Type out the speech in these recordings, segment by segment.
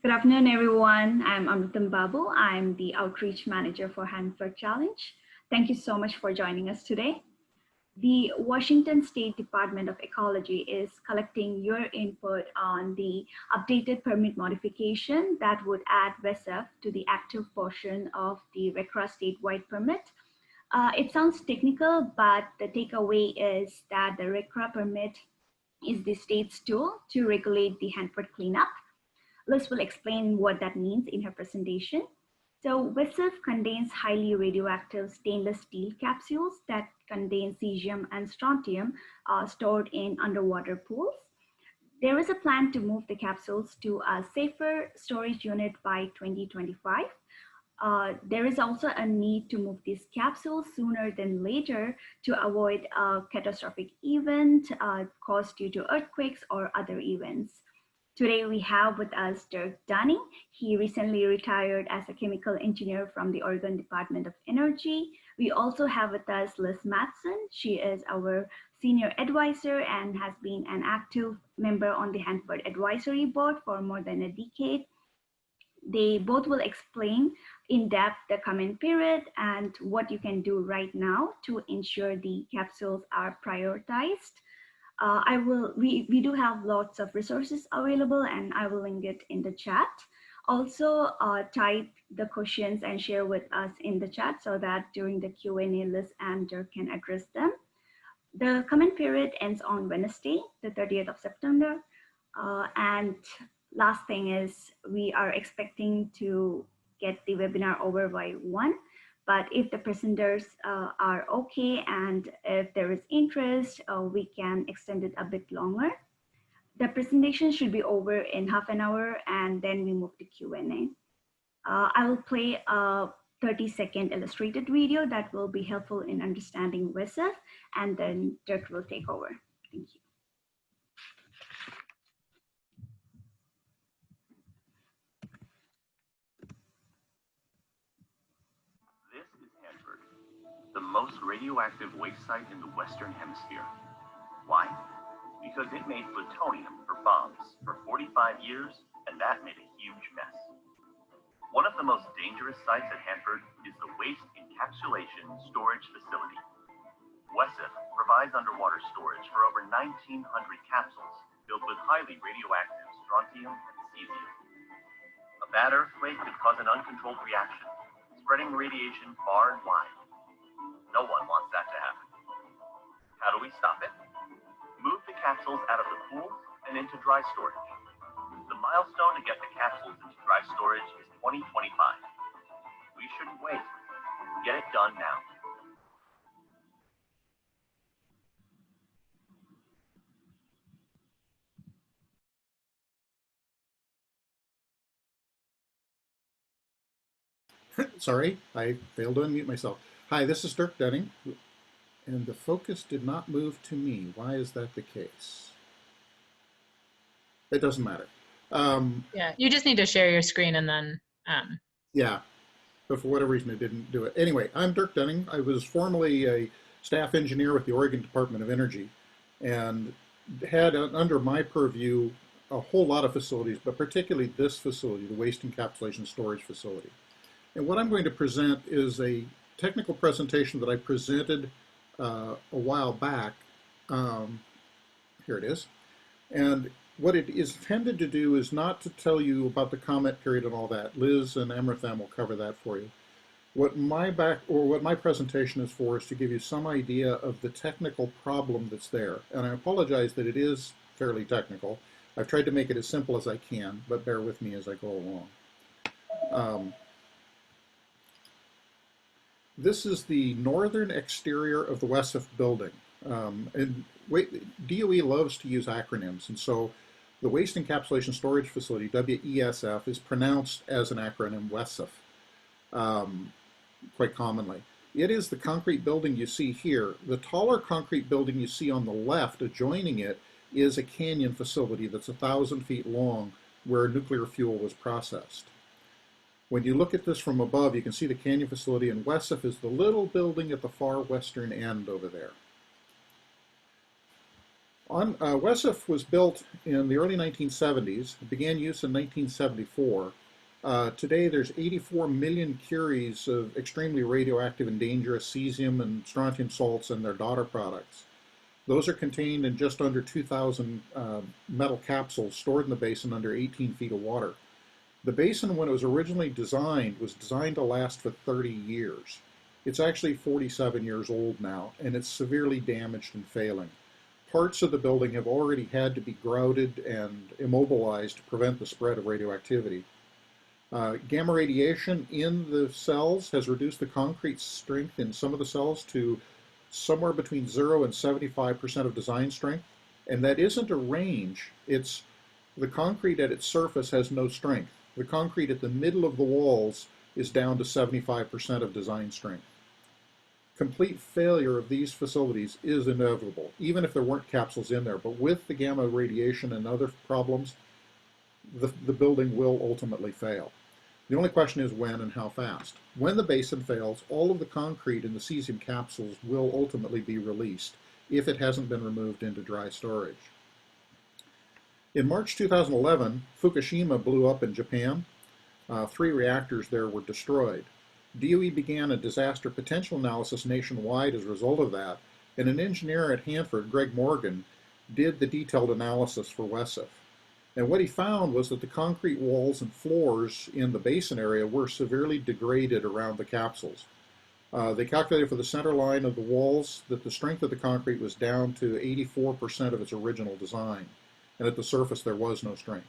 Good afternoon, everyone. I'm Amritam Babu. I'm the Outreach Manager for Hanford Challenge. Thank you so much for joining us today. The Washington State Department of Ecology is collecting your input on the updated permit modification that would add WESF to the active portion of the RCRA statewide permit. It sounds technical, but the takeaway is that the RCRA permit is the state's tool to regulate the Hanford cleanup. Liz will explain what that means in her presentation. So WESF contains highly radioactive stainless steel capsules that contain cesium and strontium stored in underwater pools. There is a plan to move the capsules to a safer storage unit by 2025. There is also a need to move these capsules sooner than later to avoid a catastrophic event caused due to earthquakes or other events. Today we have with us Dirk Dunning. He recently retired as a chemical engineer from the Oregon Department of Energy. We also have with us Liz Matson. She is our senior advisor and has been an active member on the Hanford Advisory Board for more than a decade. They both will explain in depth the comment period and what you can do right now to ensure the capsules are prioritized. We do have lots of resources available and I will link it in the chat. Also type the questions and share with us in the chat so that during the Q&A, Liz and Dirk can address them. The comment period ends on Wednesday, the 30th of September. And last thing is we are expecting to get the webinar over by 1. But if the presenters are okay and if there is interest, we can extend it a bit longer. The presentation should be over in half an hour and then we move to Q&A. I will play a 30-second illustrated video that will be helpful in understanding WESF, and then Dirk will take over. Thank you. The most radioactive waste site in the Western Hemisphere. Why? Because it made plutonium for bombs for 45 years, and that made a huge mess. One of the most dangerous sites at Hanford is the Waste Encapsulation Storage Facility. WESF provides underwater storage for over 1,900 capsules filled with highly radioactive strontium and cesium. A bad earthquake could cause an uncontrolled reaction, spreading radiation far and wide. No one wants that to happen. How do we stop it? Move the capsules out of the pool and into dry storage. The milestone to get the capsules into dry storage is 2025. We shouldn't wait. Get it done now. Sorry, I failed to unmute myself. Hi, this is Dirk Dunning, and the focus did not move to me. Why is that the case? It doesn't matter. Yeah, you just need to share your screen and then... Yeah, but for whatever reason it didn't do it. Anyway, I'm Dirk Dunning. I was formerly a staff engineer with the Oregon Department of Energy and had under my purview a whole lot of facilities, but particularly this facility, the Waste Encapsulation Storage Facility. And what I'm going to present is a technical presentation that I presented a while back. Here it is. And what it is intended to do is not to tell you about the comment period and all that. Liz and Amritham will cover that for you. What my presentation is for is to give you some idea of the technical problem that's there. And I apologize that it is fairly technical. I've tried to make it as simple as I can, but bear with me as I go along. This is the northern exterior of the WESF building. And DOE loves to use acronyms, and so the Waste Encapsulation Storage Facility, WESF, is pronounced as an acronym WESF quite commonly. It is the concrete building you see here. The taller concrete building you see on the left adjoining it is a canyon facility that's 1,000 feet long where nuclear fuel was processed. When you look at this from above, you can see the canyon facility, and WESF is the little building at the far western end over there. WESF was built in the early 1970s, began use in 1974. Today there's 84 million curies of extremely radioactive and dangerous cesium and strontium salts and their daughter products. Those are contained in just under 2,000 metal capsules stored in the basin under 18 feet of water. The basin, when it was originally designed, was designed to last for 30 years. It's actually 47 years old now, and it's severely damaged and failing. Parts of the building have already had to be grouted and immobilized to prevent the spread of radioactivity. Gamma radiation in the cells has reduced the concrete strength in some of the cells to somewhere between 0 and 75% of design strength. And that isn't a range. It's the concrete at its surface has no strength. The concrete at the middle of the walls is down to 75% of design strength. Complete failure of these facilities is inevitable, even if there weren't capsules in there. But with the gamma radiation and other problems, the building will ultimately fail. The only question is when and how fast. When the basin fails, all of the concrete in the cesium capsules will ultimately be released if it hasn't been removed into dry storage. In March 2011, Fukushima blew up in Japan. 3 reactors there were destroyed. DOE began a disaster potential analysis nationwide as a result of that, and an engineer at Hanford, Greg Morgan, did the detailed analysis for WESF. And what he found was that the concrete walls and floors in the basin area were severely degraded around the capsules. They calculated for the center line of the walls that the strength of the concrete was down to 84% of its original design, and at the surface there was no strength.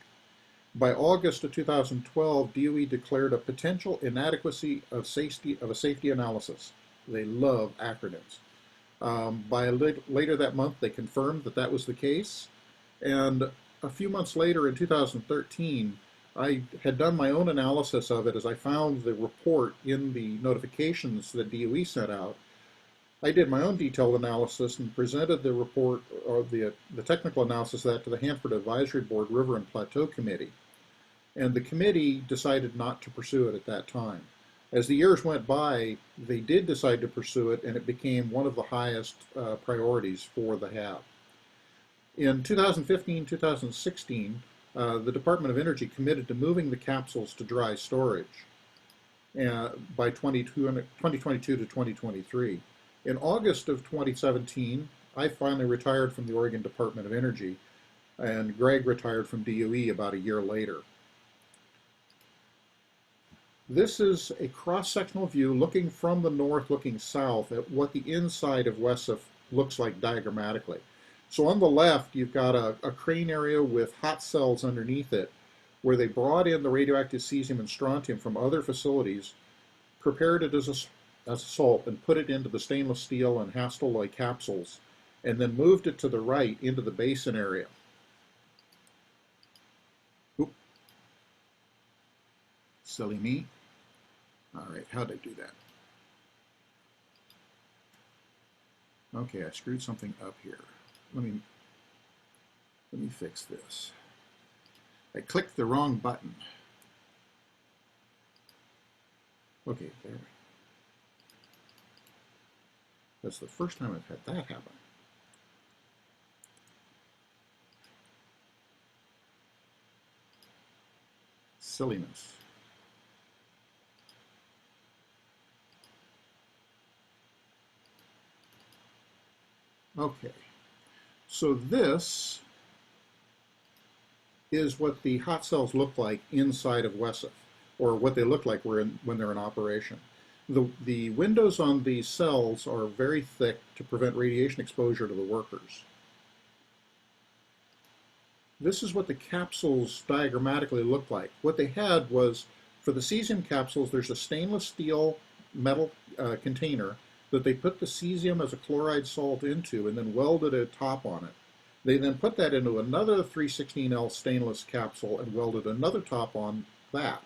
By August of 2012, DOE declared a potential inadequacy of a safety analysis. They love acronyms. Later that month, they confirmed that that was the case. And a few months later, in 2013, I had done my own analysis of it as I found the report in the notifications that DOE sent out. I did my own detailed analysis and presented the report, or the technical analysis of that, to the Hanford Advisory Board River and Plateau Committee. And the committee decided not to pursue it at that time. As the years went by, they did decide to pursue it, and it became one of the highest priorities for the HAB. In 2015-2016, the Department of Energy committed to moving the capsules to dry storage by 2022 to 2023. In August of 2017, I finally retired from the Oregon Department of Energy, and Greg retired from DOE about a year later. This is a cross-sectional view looking from the north, looking south at what the inside of WESF looks like diagrammatically. So on the left, you've got a crane area with hot cells underneath it, where they brought in the radioactive cesium and strontium from other facilities, prepared it as a salt, and put it into the stainless steel and Hastelloy capsules, and then moved it to the right into the basin area. Oop. Silly me. All right, how'd I do that? Okay, I screwed something up here. Let me fix this. I clicked the wrong button. Okay, there. That's the first time I've had that happen. Silliness. Okay, so this is what the hot cells look like inside of WESF, or what they look like when they're in operation. The windows on these cells are very thick to prevent radiation exposure to the workers. This is what the capsules diagrammatically look like. What they had was, for the cesium capsules, there's a stainless steel metal container that they put the cesium as a chloride salt into and then welded a top on it. They then put that into another 316L stainless capsule and welded another top on that.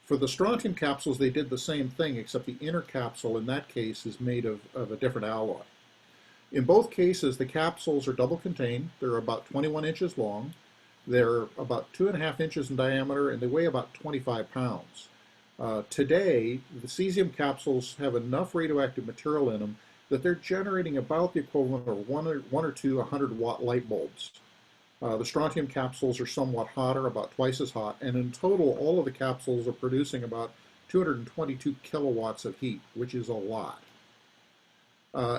For the strontium capsules, they did the same thing, except the inner capsule in that case is made of a different alloy. In both cases, the capsules are double contained. They're about 21 inches long. They're about 2.5 inches in diameter, and they weigh about 25 pounds. Today, the cesium capsules have enough radioactive material in them that they're generating about the equivalent of one or two 100-watt light bulbs. The strontium capsules are somewhat hotter, about twice as hot, and in total, all of the capsules are producing about 222 kilowatts of heat, which is a lot.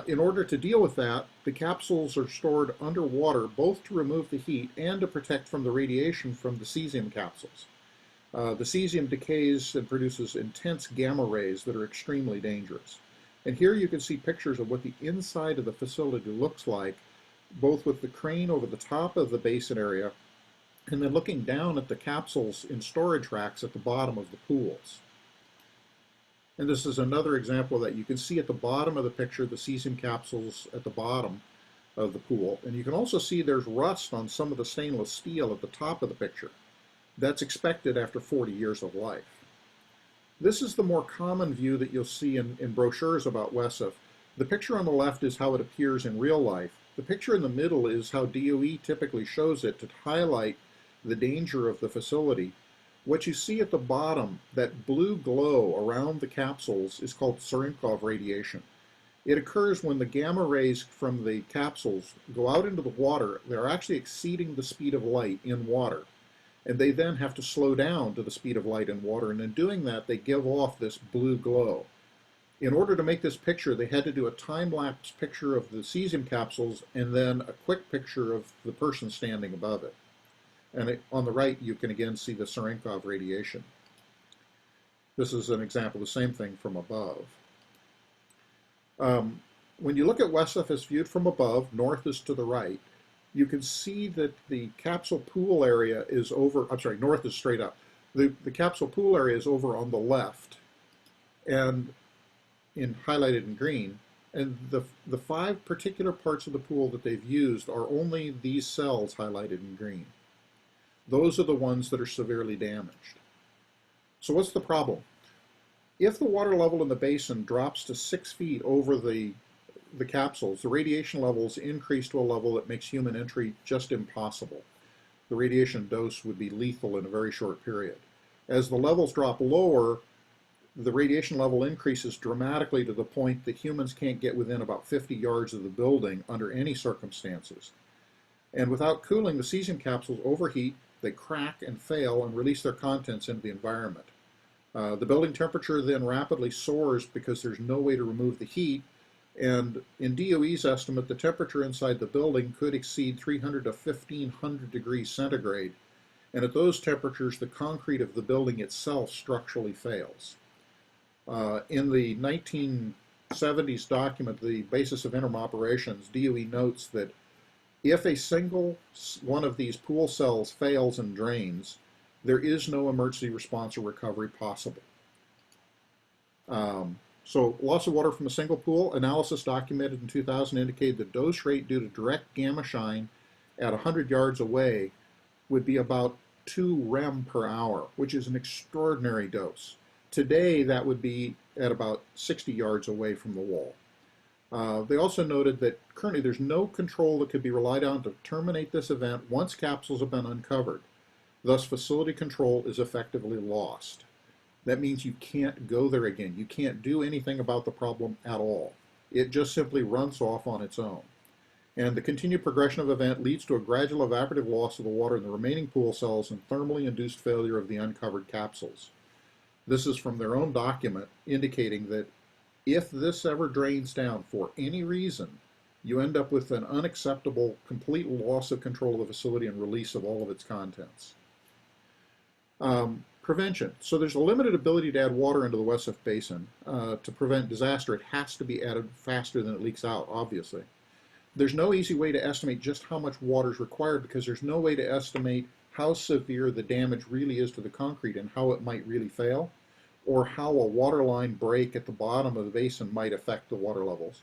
In order to deal with that, the capsules are stored underwater, both to remove the heat and to protect from the radiation from the cesium capsules. The cesium decays and produces intense gamma rays that are extremely dangerous. And here you can see pictures of what the inside of the facility looks like, both with the crane over the top of the basin area and then looking down at the capsules in storage racks at the bottom of the pools. And this is another example that you can see at the bottom of the picture, the cesium capsules at the bottom of the pool. And you can also see there's rust on some of the stainless steel at the top of the picture. That's expected after 40 years of life. This is the more common view that you'll see in brochures about WESF. The picture on the left is how it appears in real life. The picture in the middle is how DOE typically shows it to highlight the danger of the facility. What you see at the bottom, that blue glow around the capsules, is called Surinkov radiation. It occurs when the gamma rays from the capsules go out into the water. They're actually exceeding the speed of light in water. And they then have to slow down to the speed of light in water. And in doing that, they give off this blue glow. In order to make this picture, they had to do a time-lapse picture of the cesium capsules and then a quick picture of the person standing above it. And on the right, you can again see the Surinkov radiation. This is an example of the same thing from above. When you look at WESF as viewed from above, north is to the right, you can see that the capsule pool area is over, I'm sorry, north is straight up. The capsule pool area is over on the left and highlighted in green. And the 5 particular parts of the pool that they've used are only these cells highlighted in green. Those are the ones that are severely damaged. So what's the problem? If the water level in the basin drops to 6 feet over the capsules, the radiation levels increase to a level that makes human entry just impossible. The radiation dose would be lethal in a very short period. As the levels drop lower, the radiation level increases dramatically to the point that humans can't get within about 50 yards of the building under any circumstances. And without cooling, the cesium capsules overheat, they crack and fail and release their contents into the environment. The building temperature then rapidly soars because there's no way to remove the heat. And in DOE's estimate, the temperature inside the building could exceed 300 to 1500 degrees centigrade. And at those temperatures, the concrete of the building itself structurally fails. In the 1970s document, The Basis of Interim Operations, DOE notes that if a single one of these pool cells fails and drains, there is no emergency response or recovery possible. So loss of water from a single pool, analysis documented in 2000 indicated the dose rate due to direct gamma shine at 100 yards away would be about 2 rem per hour, which is an extraordinary dose. Today, that would be at about 60 yards away from the wall. They also noted that currently there's no control that could be relied on to terminate this event once capsules have been uncovered. Thus, facility control is effectively lost. That means you can't go there again. You can't do anything about the problem at all. It just simply runs off on its own. And the continued progression of the event leads to a gradual evaporative loss of the water in the remaining pool cells and thermally induced failure of the uncovered capsules. This is from their own document indicating that if this ever drains down for any reason, you end up with an unacceptable complete loss of control of the facility and release of all of its contents. Prevention. So there's a limited ability to add water into the WESF basin. To prevent disaster, it has to be added faster than it leaks out, obviously. There's no easy way to estimate just how much water is required because there's no way to estimate how severe the damage really is to the concrete and how it might really fail, or how a water line break at the bottom of the basin might affect the water levels.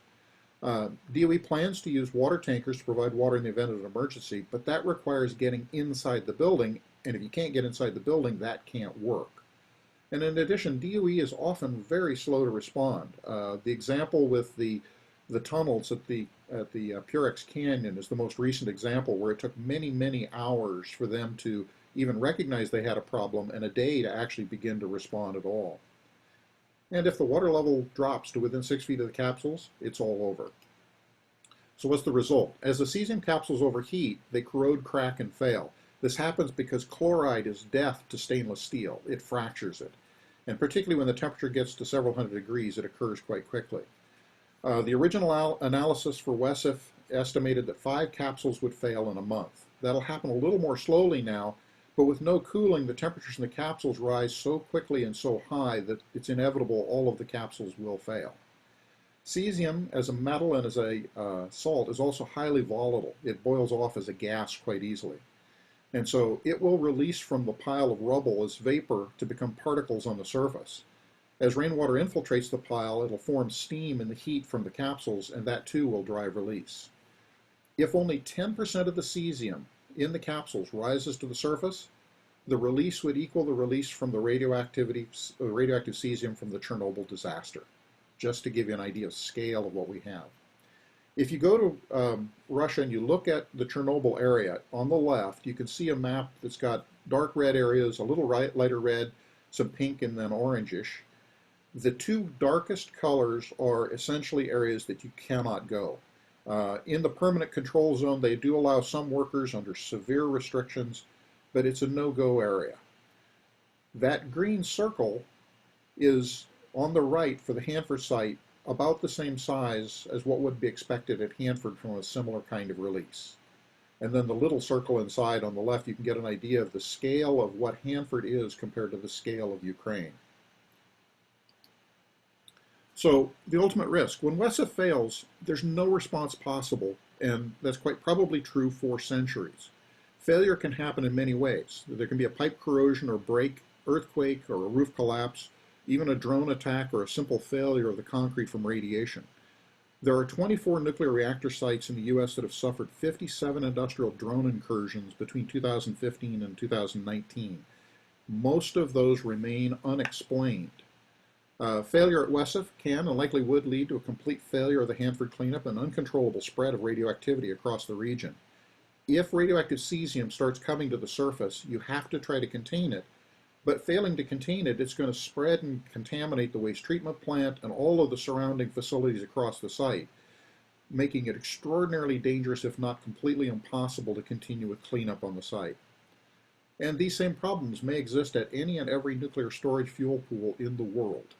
DOE plans to use water tankers to provide water in the event of an emergency, but that requires getting inside the building, and if you can't get inside the building, that can't work. And in addition, DOE is often very slow to respond. The example with the tunnels at the Purex Canyon is the most recent example where it took many, many hours for them to even recognize they had a problem and a day to actually begin to respond at all. And if the water level drops to within 6 feet of the capsules, it's all over. So what's the result? As the cesium capsules overheat, they corrode, crack, and fail. This happens because chloride is death to stainless steel. It fractures it. And particularly when the temperature gets to several hundred degrees, it occurs quite quickly. The original analysis for WESF estimated that 5 capsules would fail in a month. That'll happen a little more slowly now, but with no cooling, the temperatures in the capsules rise so quickly and so high that it's inevitable all of the capsules will fail. Cesium as a metal and as a salt is also highly volatile. It boils off as a gas quite easily. And so it will release from the pile of rubble as vapor to become particles on the surface. As rainwater infiltrates the pile, it'll form steam in the heat from the capsules, and that too will drive release. If only 10% of the cesium in the capsules rises to the surface, the release would equal the release from the radioactive cesium from the Chernobyl disaster, just to give you an idea of scale of what we have. If you go to Russia and you look at the Chernobyl area, on the left, you can see a map that's got dark red areas, a little lighter red, some pink, and then orangish. The 2 darkest colors are essentially areas that you cannot go. In the permanent control zone, they do allow some workers under severe restrictions, but it's a no-go area. That green circle is on the right for the Hanford site, about the same size as what would be expected at Hanford from a similar kind of release. And then the little circle inside on the left, you can get an idea of the scale of what Hanford is compared to the scale of Ukraine. So the ultimate risk, when WESF fails, there's no response possible, and that's quite probably true for centuries. Failure can happen in many ways. There can be a pipe corrosion or break, earthquake, or a roof collapse, even a drone attack or a simple failure of the concrete from radiation. There are 24 nuclear reactor sites in the US that have suffered 57 industrial drone incursions between 2015 and 2019. Most of those remain unexplained. Failure at WESF can and likely would lead to a complete failure of the Hanford cleanup and uncontrollable spread of radioactivity across the region. If radioactive cesium starts coming to the surface, you have to try to contain it, but failing to contain it, it's going to spread and contaminate the waste treatment plant and all of the surrounding facilities across the site, making it extraordinarily dangerous, if not completely impossible, to continue with cleanup on the site. And these same problems may exist at any and every nuclear storage fuel pool in the world.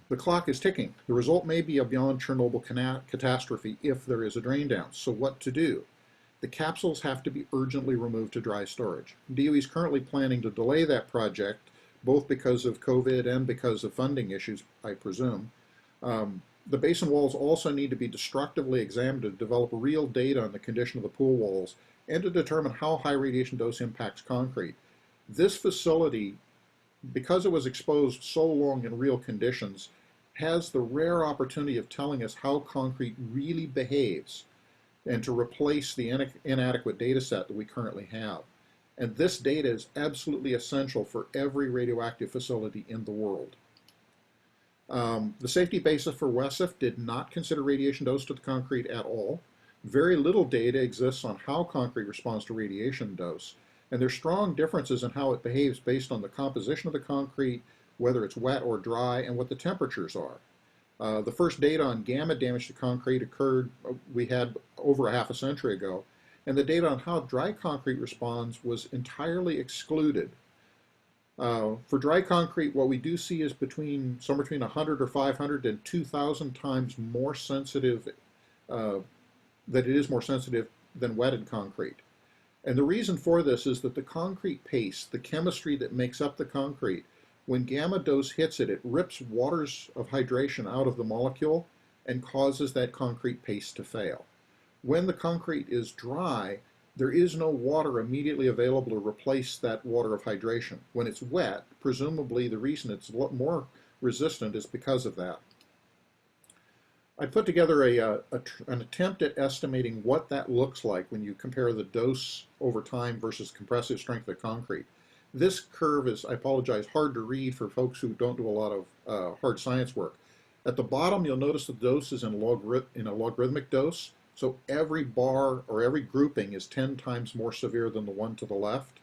The clock is ticking. The result may be a beyond Chernobyl catastrophe if there is a drain down. So what to do? The capsules have to be urgently removed to dry storage. DOE is currently planning to delay that project, both because of COVID and because of funding issues, I presume. The basin walls also need to be destructively examined to develop real data on the condition of the pool walls and to determine how high radiation dose impacts concrete. This facility, because it was exposed so long in real conditions, has the rare opportunity of telling us how concrete really behaves and to replace the inadequate data set that we currently have. And this data is absolutely essential for every radioactive facility in the world. The safety basis for WESF did not consider radiation dose to the concrete at all. Very little data exists on how concrete responds to radiation dose, and there's strong differences in how it behaves based on the composition of the concrete, whether it's wet or dry, and what the temperatures are. The first data on gamma damage to concrete we had over a half a century ago, and the data on how dry concrete responds was entirely excluded. For dry concrete, what we do see is somewhere between 100 or 500 and 2,000 times more sensitive, that it is more sensitive than wetted concrete. And the reason for this is that the concrete paste, the chemistry that makes up the concrete, when gamma dose hits it, it rips waters of hydration out of the molecule and causes that concrete paste to fail. When the concrete is dry, there is no water immediately available to replace that water of hydration. When it's wet, presumably the reason it's a lot more resistant is because of that. I put together an attempt at estimating what that looks like when you compare the dose over time versus compressive strength of concrete. This curve is, I apologize, hard to read for folks who don't do a lot of hard science work. At the bottom, you'll notice the dose is in a logarithmic dose. So every bar or every grouping is 10 times more severe than the one to the left.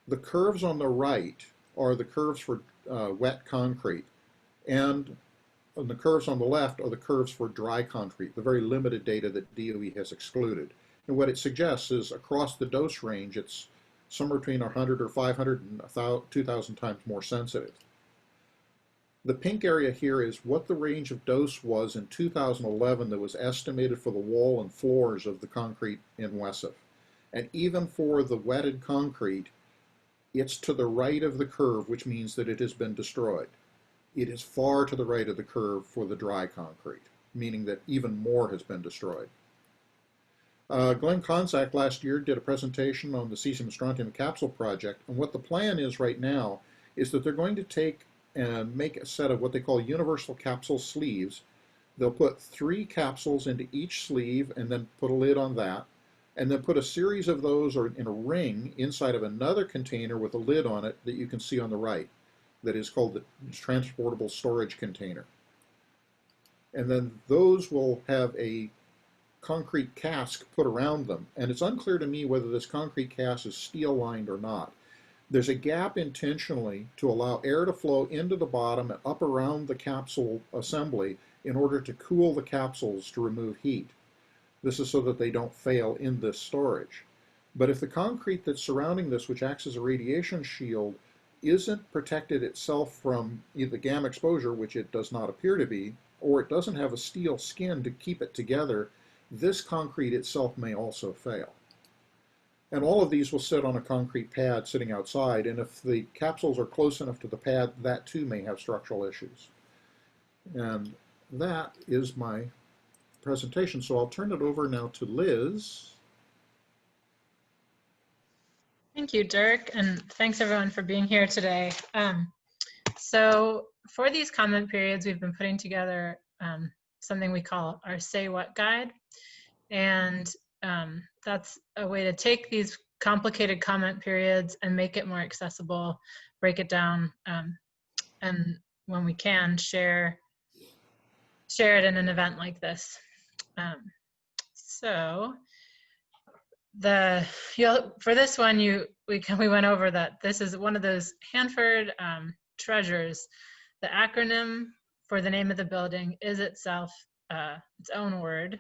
The curves on the right are the curves for wet concrete. And the curves on the left are the curves for dry concrete, the very limited data that DOE has excluded. And what it suggests is across the dose range, it's somewhere between 100 or 500 and 2,000 times more sensitive. The pink area here is what the range of dose was in 2011 that was estimated for the wall and floors of the concrete in WESF. And even for the wetted concrete, it's to the right of the curve, which means that it has been destroyed. It is far to the right of the curve for the dry concrete, meaning that even more has been destroyed. Glenn Konzak last year did a presentation on the cesium strontium capsule project, and what the plan is right now is that they're going to take and make a set of what they call universal capsule sleeves. They'll put 3 capsules into each sleeve and then put a lid on that, and then put a series of those in a ring inside of another container with a lid on it that you can see on the right, that is called the transportable storage container. And then those will have a concrete cask put around them, and it's unclear to me whether this concrete cask is steel lined or not. There's a gap intentionally to allow air to flow into the bottom and up around the capsule assembly in order to cool the capsules to remove heat. This is so that they don't fail in this storage. But if the concrete that's surrounding this, which acts as a radiation shield, isn't protected itself from either gamma exposure, which it does not appear to be, or it doesn't have a steel skin to keep it together, this concrete itself may also fail. And all of these will sit on a concrete pad sitting outside, and if the capsules are close enough to the pad, that too may have structural issues. And that is my presentation. So I'll turn it over now to Liz. Thank you, Dirk, and thanks everyone for being here today. So for these comment periods, we've been putting together something we call our Say What Guide. And that's a way to take these complicated comment periods and make it more accessible, break it down, and when we can, share it in an event like this. So for this one, we went over that this is one of those Hanford treasures. The acronym for the name of the building is itself its own word.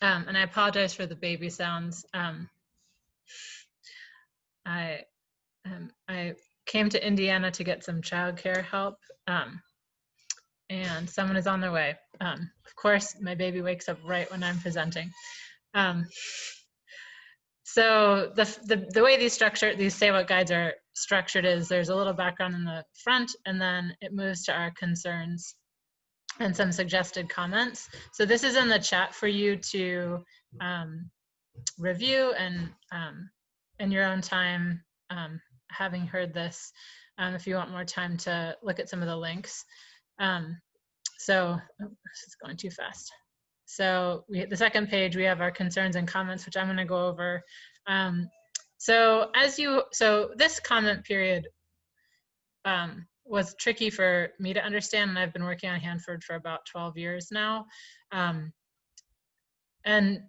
And I apologize for the baby sounds. I came to Indiana to get some childcare help, and someone is on their way. Of course, my baby wakes up right when I'm presenting. So the way these Say What Guides are structured is there's a little background in the front, and then it moves to our concerns and some suggested comments. So this is in the chat for you to review and in your own time, having heard this, if you want more time to look at some of the links. This is going too fast. So the second page, we have our concerns and comments, which I'm going to go over. So this comment period was tricky for me to understand, and I've been working on Hanford for about 12 years now. And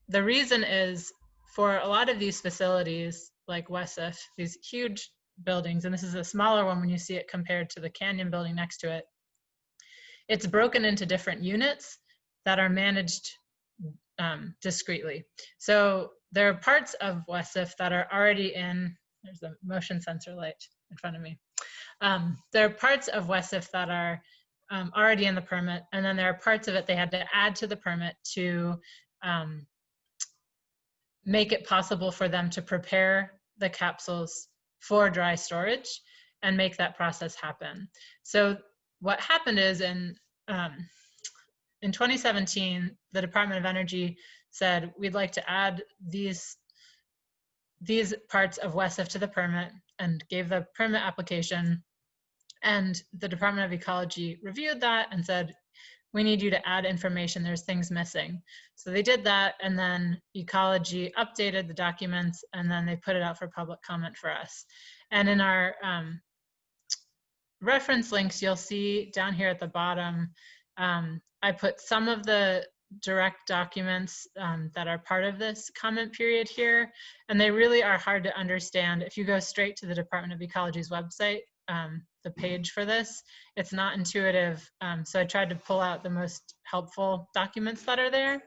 the reason is, for a lot of these facilities, like WESF, these huge buildings, and this is a smaller one when you see it compared to the Canyon building next to it, it's broken into different units that are managed discretely. So there are parts of WESF that are already in, there's a motion sensor light in front of me. There are parts of WESF that are already in the permit, and then there are parts of it they had to add to the permit to make it possible for them to prepare the capsules for dry storage and make that process happen. So what happened is in 2017, the Department of Energy said, we'd like to add these parts of WESF to the permit, and gave the permit application. And the Department of Ecology reviewed that and said, we need you to add information, there's things missing. So they did that, and then Ecology updated the documents, and then they put it out for public comment for us. And in our reference links, you'll see down here at the bottom, I put some of the direct documents that are part of this comment period here, and they really are hard to understand. If you go straight to the Department of Ecology's website, the page for this. It's not intuitive, so I tried to pull out the most helpful documents that are there.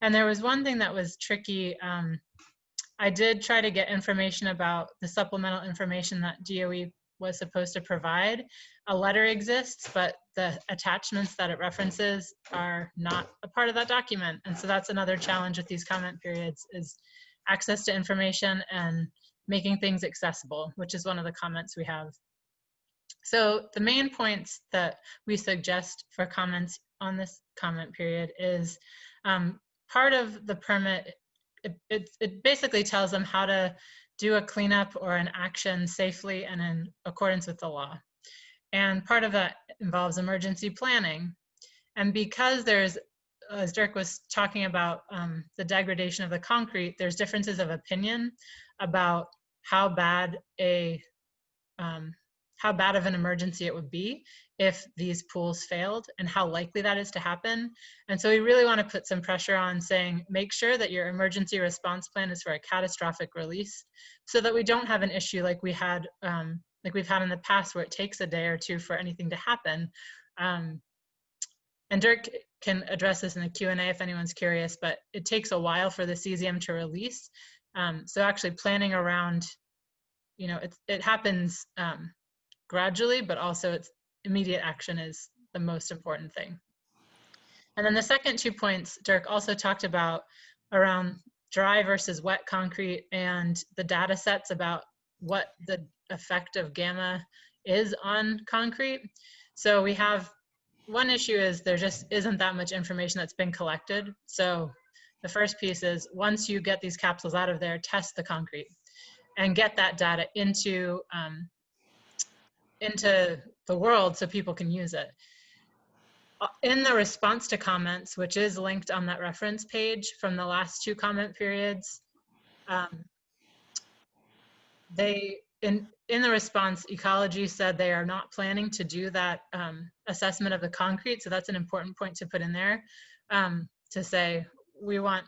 And there was one thing that was tricky. I did try to get information about the supplemental information that DOE was supposed to provide. A letter exists, but the attachments that it references are not a part of that document. And so that's another challenge with these comment periods, is access to information and making things accessible, which is one of the comments we have. So the main points that we suggest for comments on this comment period is part of the permit, it basically tells them how to do a cleanup or an action safely and in accordance with the law. And part of that involves emergency planning. And because there's, as Dirk was talking about, the degradation of the concrete, there's differences of opinion about how bad of an emergency it would be if these pools failed and how likely that is to happen. And so we really want to put some pressure on saying, make sure that your emergency response plan is for a catastrophic release, so that we don't have an issue like we had, like we've had in the past, where it takes a day or two for anything to happen. And Dirk can address this in the Q&A if anyone's curious, but it takes a while for the cesium to release. So actually planning around, you know, it happens gradually, but also it's immediate action is the most important thing. And then the second 2 points Dirk also talked about around dry versus wet concrete and the data sets about what the effect of gamma is on concrete. So we have, one issue is there just isn't that much information that's been collected. So the first piece is, once you get these capsules out of there, test the concrete and get that data into the world so people can use it. In the response to comments, which is linked on that reference page from the last 2 comment periods, in the response, Ecology said they are not planning to do that assessment of the concrete. So that's an important point to put in there, to say, we want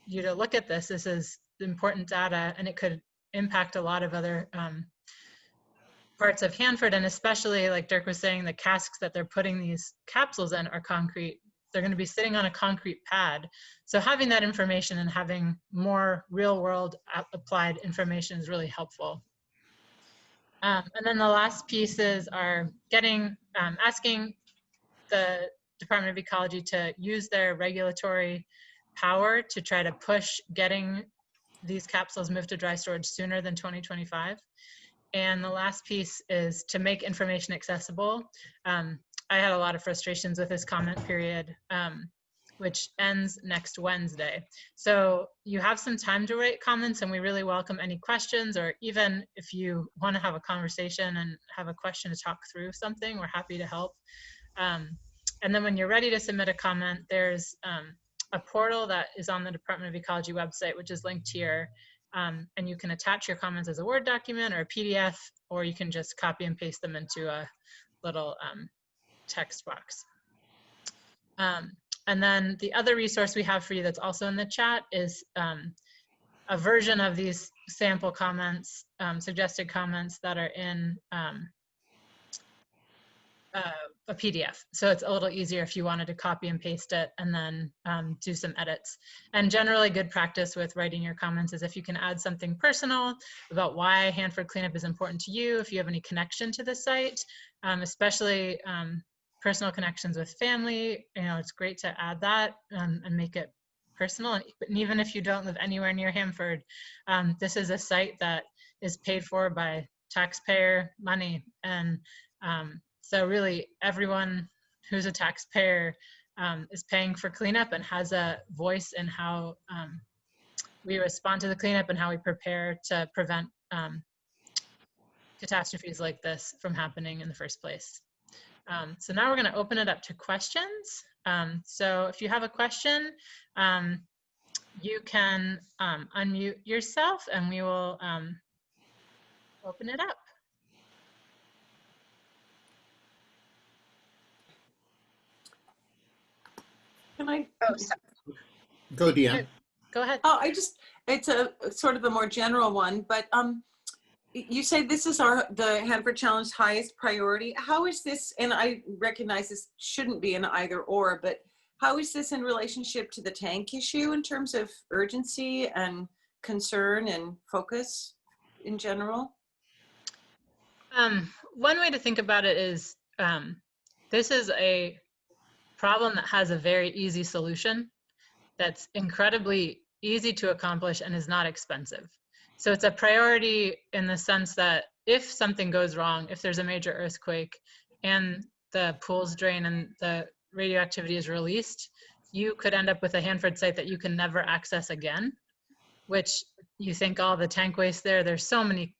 you to look at this. This is important data, and it could impact a lot of other parts of Hanford, and especially, like Dirk was saying, the casks that they're putting these capsules in are concrete. They're going to be sitting on a concrete pad. So having that information and having more real world applied information is really helpful. And then the last pieces are asking the Department of Ecology to use their regulatory power to try to push getting these capsules moved to dry storage sooner than 2025. And the last piece is to make information accessible. I had a lot of frustrations with this comment period, which ends next Wednesday. So you have some time to write comments, and we really welcome any questions, or even if you want to have a conversation and have a question to talk through something, we're happy to help. And then when you're ready to submit a comment, there's a portal that is on the Department of Ecology website, which is linked here. And you can attach your comments as a Word document or a PDF, or you can just copy and paste them into a little text box. And then the other resource we have for you that's also in the chat is a version of these sample comments, suggested comments that are in a PDF. So it's a little easier if you wanted to copy and paste it and then do some edits. And generally good practice with writing your comments is if you can add something personal about why Hanford cleanup is important to you, if you have any connection to the site, especially personal connections with family, you know, it's great to add that and make it personal. And even if you don't live anywhere near Hanford, this is a site that is paid for by taxpayer money. And so really everyone who's a taxpayer is paying for cleanup and has a voice in how we respond to the cleanup and how we prepare to prevent catastrophes like this from happening in the first place. So now we're going to open it up to questions. So if you have a question, you can unmute yourself and we will open it up. Can I? Oh, sorry. Go, Deanne. Go ahead. Oh, it's a sort of a more general one, but You say this is the Hanford Challenge highest priority. How is this, and I recognize this shouldn't be an either or, but how is this in relationship to the tank issue in terms of urgency and concern and focus in general? One way to think about it is this is a problem that has a very easy solution that's incredibly easy to accomplish and is not expensive. So it's a priority in the sense that if something goes wrong, if there's a major earthquake and the pools drain and the radioactivity is released, you could end up with a Hanford site that you can never access again, which you think all the tank waste there, there's so many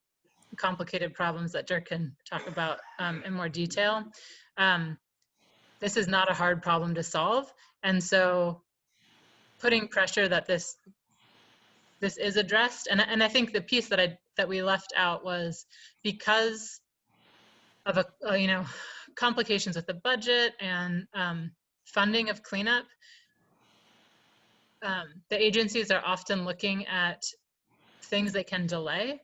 complicated problems that Dirk can talk about in more detail. This is not a hard problem to solve. And so putting pressure that this is addressed, and I think the piece that we left out was because of complications with the budget and funding of cleanup. The agencies are often looking at things they can delay,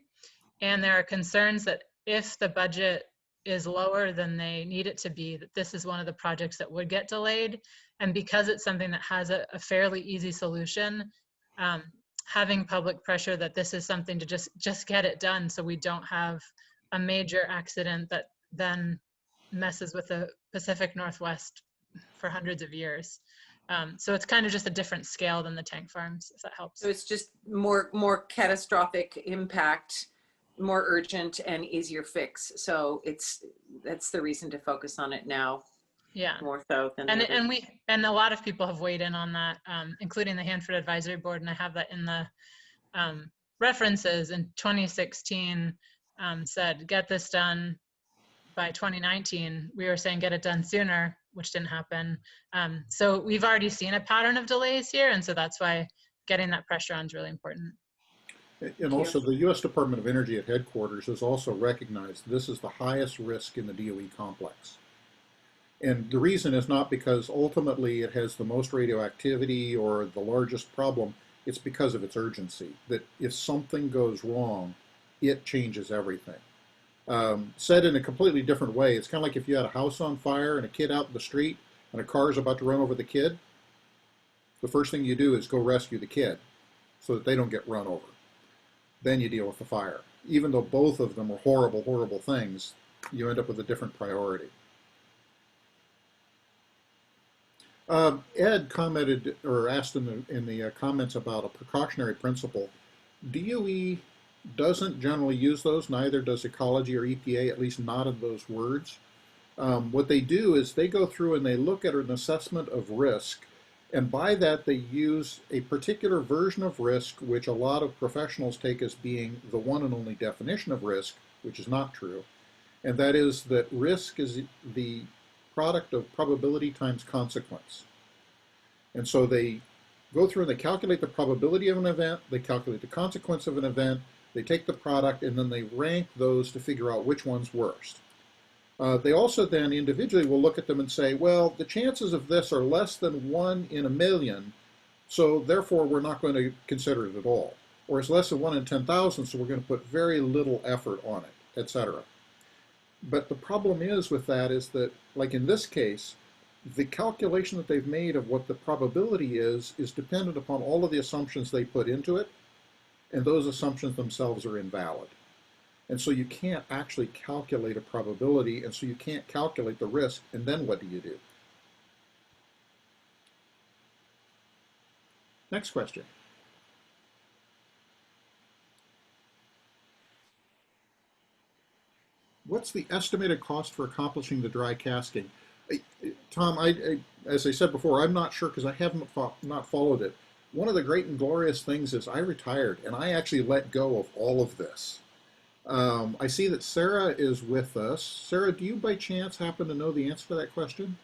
and there are concerns that if the budget is lower than they need it to be, that this is one of the projects that would get delayed. And because it's something that has a fairly easy solution, having public pressure that this is something to just get it done so we don't have a major accident that then messes with the Pacific Northwest for hundreds of years. So it's kind of just a different scale than the tank farms, if that helps. So it's just more catastrophic impact, more urgent and easier fix. So that's the reason to focus on it now. Yeah. More so than and a lot of people have weighed in on that, including the Hanford Advisory Board, and I have that in the references. In 2016, said get this done by 2019. We were saying get it done sooner, which didn't happen. So we've already seen a pattern of delays here, and so that's why getting that pressure on is really important. And also the U.S. Department of Energy at headquarters has also recognized this is the highest risk in the DOE complex. And the reason is not because ultimately it has the most radioactivity or the largest problem, it's because of its urgency, that if something goes wrong, it changes everything. Said in a completely different way, it's kind of like if you had a house on fire and a kid out in the street and a car is about to run over the kid, the first thing you do is go rescue the kid so that they don't get run over. Then you deal with the fire. Even though both of them are horrible, horrible things, you end up with a different priority. Ed commented or asked in the comments about a precautionary principle. DOE doesn't generally use those, neither does Ecology or EPA, at least not in those words. What they do is they go through and they look at an assessment of risk, and by that they use a particular version of risk, which a lot of professionals take as being the one and only definition of risk, which is not true, and that is that risk is the product of probability times consequence. And so they go through and they calculate the probability of an event, they calculate the consequence of an event, they take the product, and then they rank those to figure out which one's worst. They also then individually will look at them and say, well, the chances of this are less than 1 in a million, so therefore we're not going to consider it at all. Or it's less than 1 in 10,000, so we're going to put very little effort on it, etc. But the problem is with that is that, like in this case, the calculation that they've made of what the probability is dependent upon all of the assumptions they put into it, and those assumptions themselves are invalid. And so you can't actually calculate a probability, and so you can't calculate the risk, and then what do you do? Next question. What's the estimated cost for accomplishing the dry casking? Tom, as I said before, I'm not sure because I haven't not followed it. One of the great and glorious things is I retired, and I actually let go of all of this. I see that Sarah is with us. Sarah, do you by chance happen to know the answer to that question?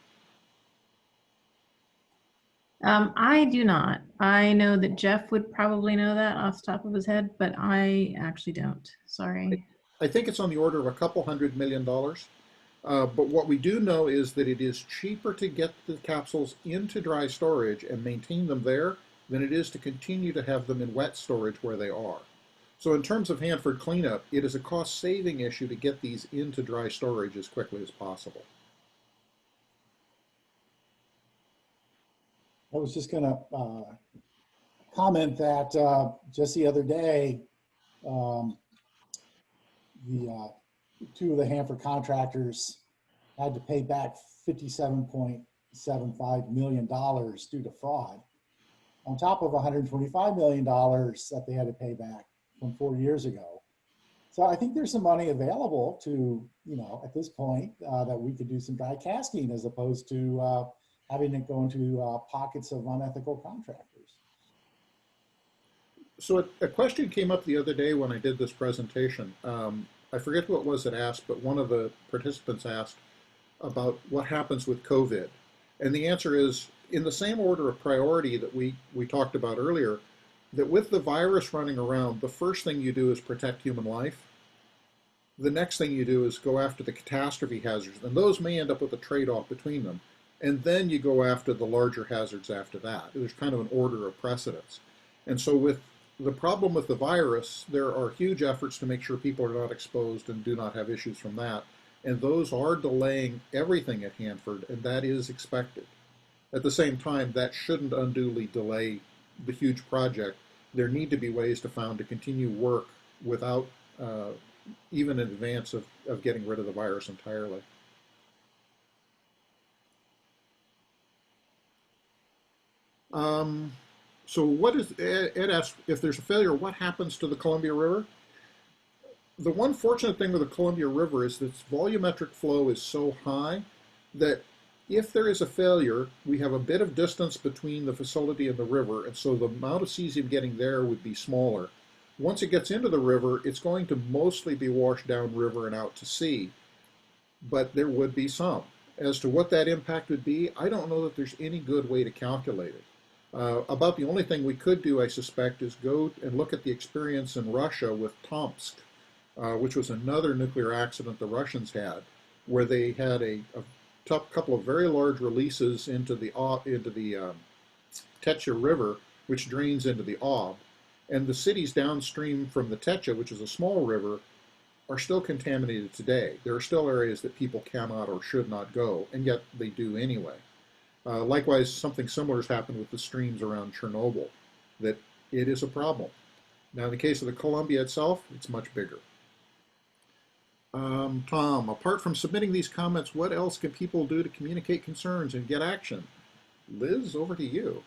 I do not. I know that Jeff would probably know that off the top of his head, but I actually don't. Sorry. I think it's on the order of a couple $100 million. But what we do know is that it is cheaper to get the capsules into dry storage and maintain them there than it is to continue to have them in wet storage where they are. So in terms of Hanford cleanup, it is a cost-saving issue to get these into dry storage as quickly as possible. I was just going to comment that just the other day, um, the two of the Hanford contractors had to pay back $57.75 million due to fraud, on top of $125 million that they had to pay back from 4 years ago. So I think there's some money available to, at this point, that we could do some dry casking as opposed to having it go into pockets of unethical contractors. So a question came up the other day when I did this presentation. I forget who it was that asked, but one of the participants asked about what happens with COVID. And the answer is, in the same order of priority that we talked about earlier, that with the virus running around, the first thing you do is protect human life. The next thing you do is go after the catastrophe hazards, and those may end up with a trade-off between them. And then you go after the larger hazards after that. There's kind of an order of precedence. And so with the problem with the virus, there are huge efforts to make sure people are not exposed and do not have issues from that. And those are delaying everything at Hanford, and that is expected. At the same time, that shouldn't unduly delay the huge project. There need to be ways to continue work without even in advance of getting rid of the virus entirely. So what is, Ed asked, if there's a failure, what happens to the Columbia River? The one fortunate thing with the Columbia River is that its volumetric flow is so high that if there is a failure, we have a bit of distance between the facility and the river, and so the amount of cesium getting there would be smaller. Once it gets into the river, it's going to mostly be washed downriver and out to sea, but there would be some. As to what that impact would be, I don't know that there's any good way to calculate it. About the only thing we could do, I suspect, is go and look at the experience in Russia with Tomsk, which was another nuclear accident the Russians had, where they had a couple of very large releases into the Tetya River, which drains into the Ob. And the cities downstream from the Tetya, which is a small river, are still contaminated today. There are still areas that people cannot or should not go, and yet they do anyway. Likewise, something similar has happened with the streams around Chernobyl, that it is a problem. Now, in the case of the Columbia itself, it's much bigger. Tom, apart from submitting these comments, what else can people do to communicate concerns and get action? Liz, over to you.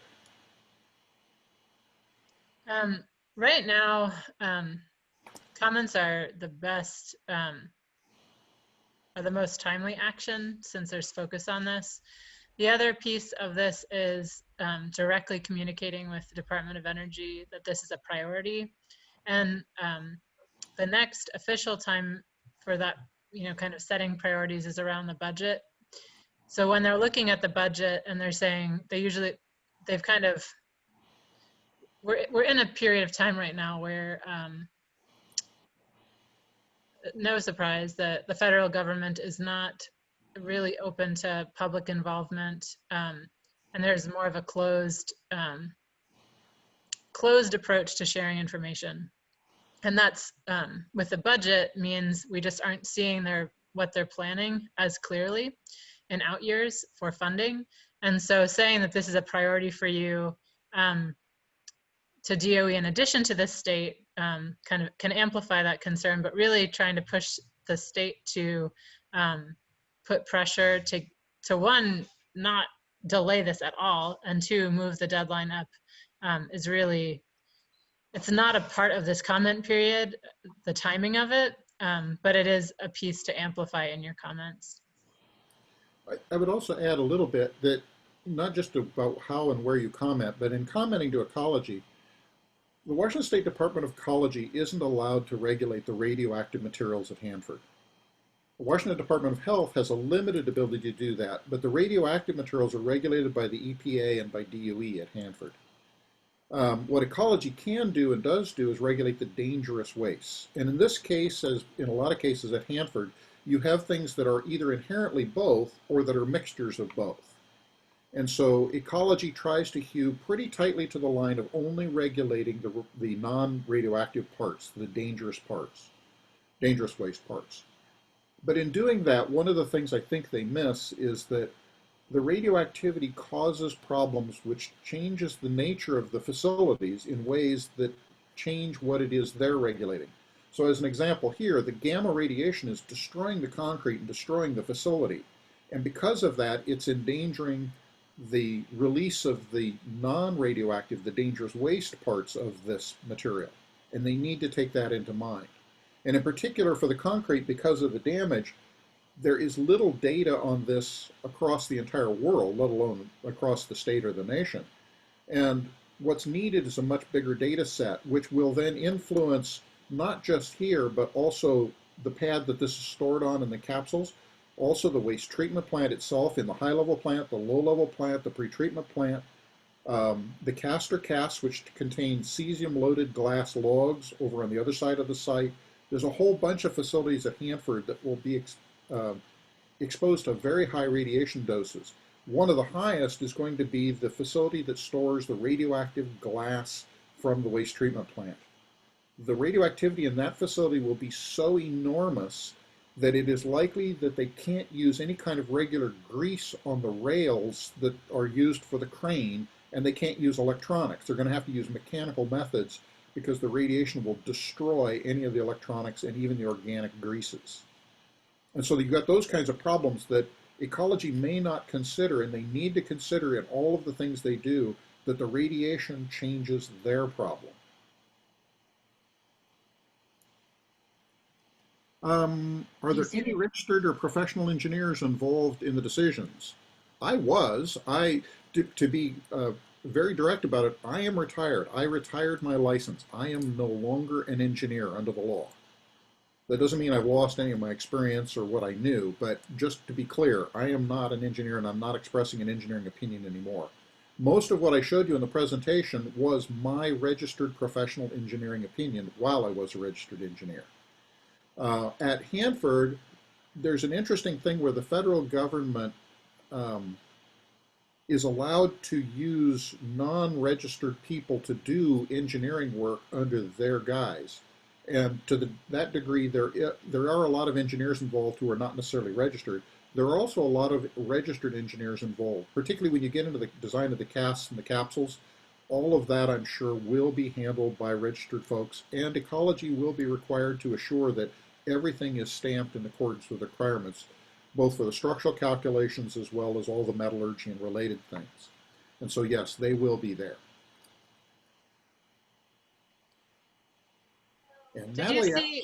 Right now, comments are the best, are the most timely action since there's focus on this. The other piece of this is directly communicating with the Department of Energy that this is a priority. And the next official time for that, kind of setting priorities is around the budget. So when they're looking at the budget and they're saying, they've kind of, we're in a period of time right now where no surprise that the federal government is not really open to public involvement, and there's more of a closed approach to sharing information. And that's with the budget means we just aren't seeing what they're planning as clearly in out years for funding. And so saying that this is a priority for you to DOE in addition to the state kind of can amplify that concern, but really trying to push the state to put pressure to one, not delay this at all, and two, move the deadline up is really, it's not a part of this comment period, the timing of it, but it is a piece to amplify in your comments. I would also add a little bit that not just about how and where you comment, but in commenting to ecology, the Washington State Department of Ecology isn't allowed to regulate the radioactive materials at Hanford. The Washington Department of Health has a limited ability to do that, but the radioactive materials are regulated by the EPA and by DOE at Hanford. What ecology can do and does do is regulate the dangerous wastes. And in this case, as in a lot of cases at Hanford, you have things that are either inherently both or that are mixtures of both. And so ecology tries to hew pretty tightly to the line of only regulating the non-radioactive parts, the dangerous parts, dangerous waste parts. But in doing that, one of the things I think they miss is that the radioactivity causes problems which changes the nature of the facilities in ways that change what it is they're regulating. So as an example here, the gamma radiation is destroying the concrete and destroying the facility. And because of that, it's endangering the release of the non-radioactive, the dangerous waste parts of this material. And they need to take that into mind. And in particular for the concrete, because of the damage, there is little data on this across the entire world, let alone across the state or the nation. And what's needed is a much bigger data set, which will then influence not just here, but also the pad that this is stored on in the capsules, also the waste treatment plant itself in the high-level plant, the low-level plant, the pretreatment plant, the caster casts, which contain cesium-loaded glass logs over on the other side of the site. There's a whole bunch of facilities at Hanford that will be exposed to very high radiation doses. One of the highest is going to be the facility that stores the radioactive glass from the waste treatment plant. The radioactivity in that facility will be so enormous that it is likely that they can't use any kind of regular grease on the rails that are used for the crane, and they can't use electronics. They're going to have to use mechanical methods because the radiation will destroy any of the electronics and even the organic greases. And so you've got those kinds of problems that ecology may not consider, and they need to consider in all of the things they do, that the radiation changes their problem. Are there any registered or professional engineers involved in the decisions? I was. To be very direct about it, I am retired. I retired my license. I am no longer an engineer under the law. That doesn't mean I've lost any of my experience or what I knew, but just to be clear, I am not an engineer and I'm not expressing an engineering opinion anymore. Most of what I showed you in the presentation was my registered professional engineering opinion while I was a registered engineer. At Hanford, there's an interesting thing where the federal government is allowed to use non-registered people to do engineering work under their guise. And to that degree, there are a lot of engineers involved who are not necessarily registered. There are also a lot of registered engineers involved, particularly when you get into the design of the casts and the capsules. All of that, I'm sure, will be handled by registered folks, and ecology will be required to assure that everything is stamped in accordance with the requirements, both for the structural calculations as well as all the metallurgy and related things. And so, yes, they will be there. And Did Natalie,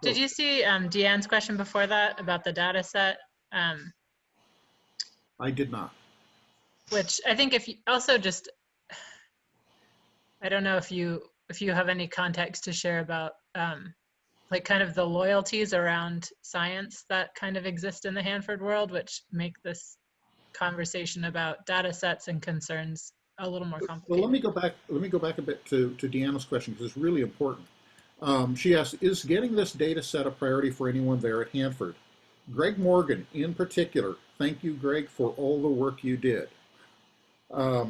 you see Deanne's question before that about the data set? I did not. Which I think if you also just, I don't know if you have any context to share about like kind of the loyalties around science that kind of exist in the Hanford world, which make this conversation about data sets and concerns a little more complicated. Well, let me go back a bit to Deanna's question, because it's really important. She asked, is getting this data set a priority for anyone there at Hanford? Greg Morgan, in particular, thank you, Greg, for all the work you did. I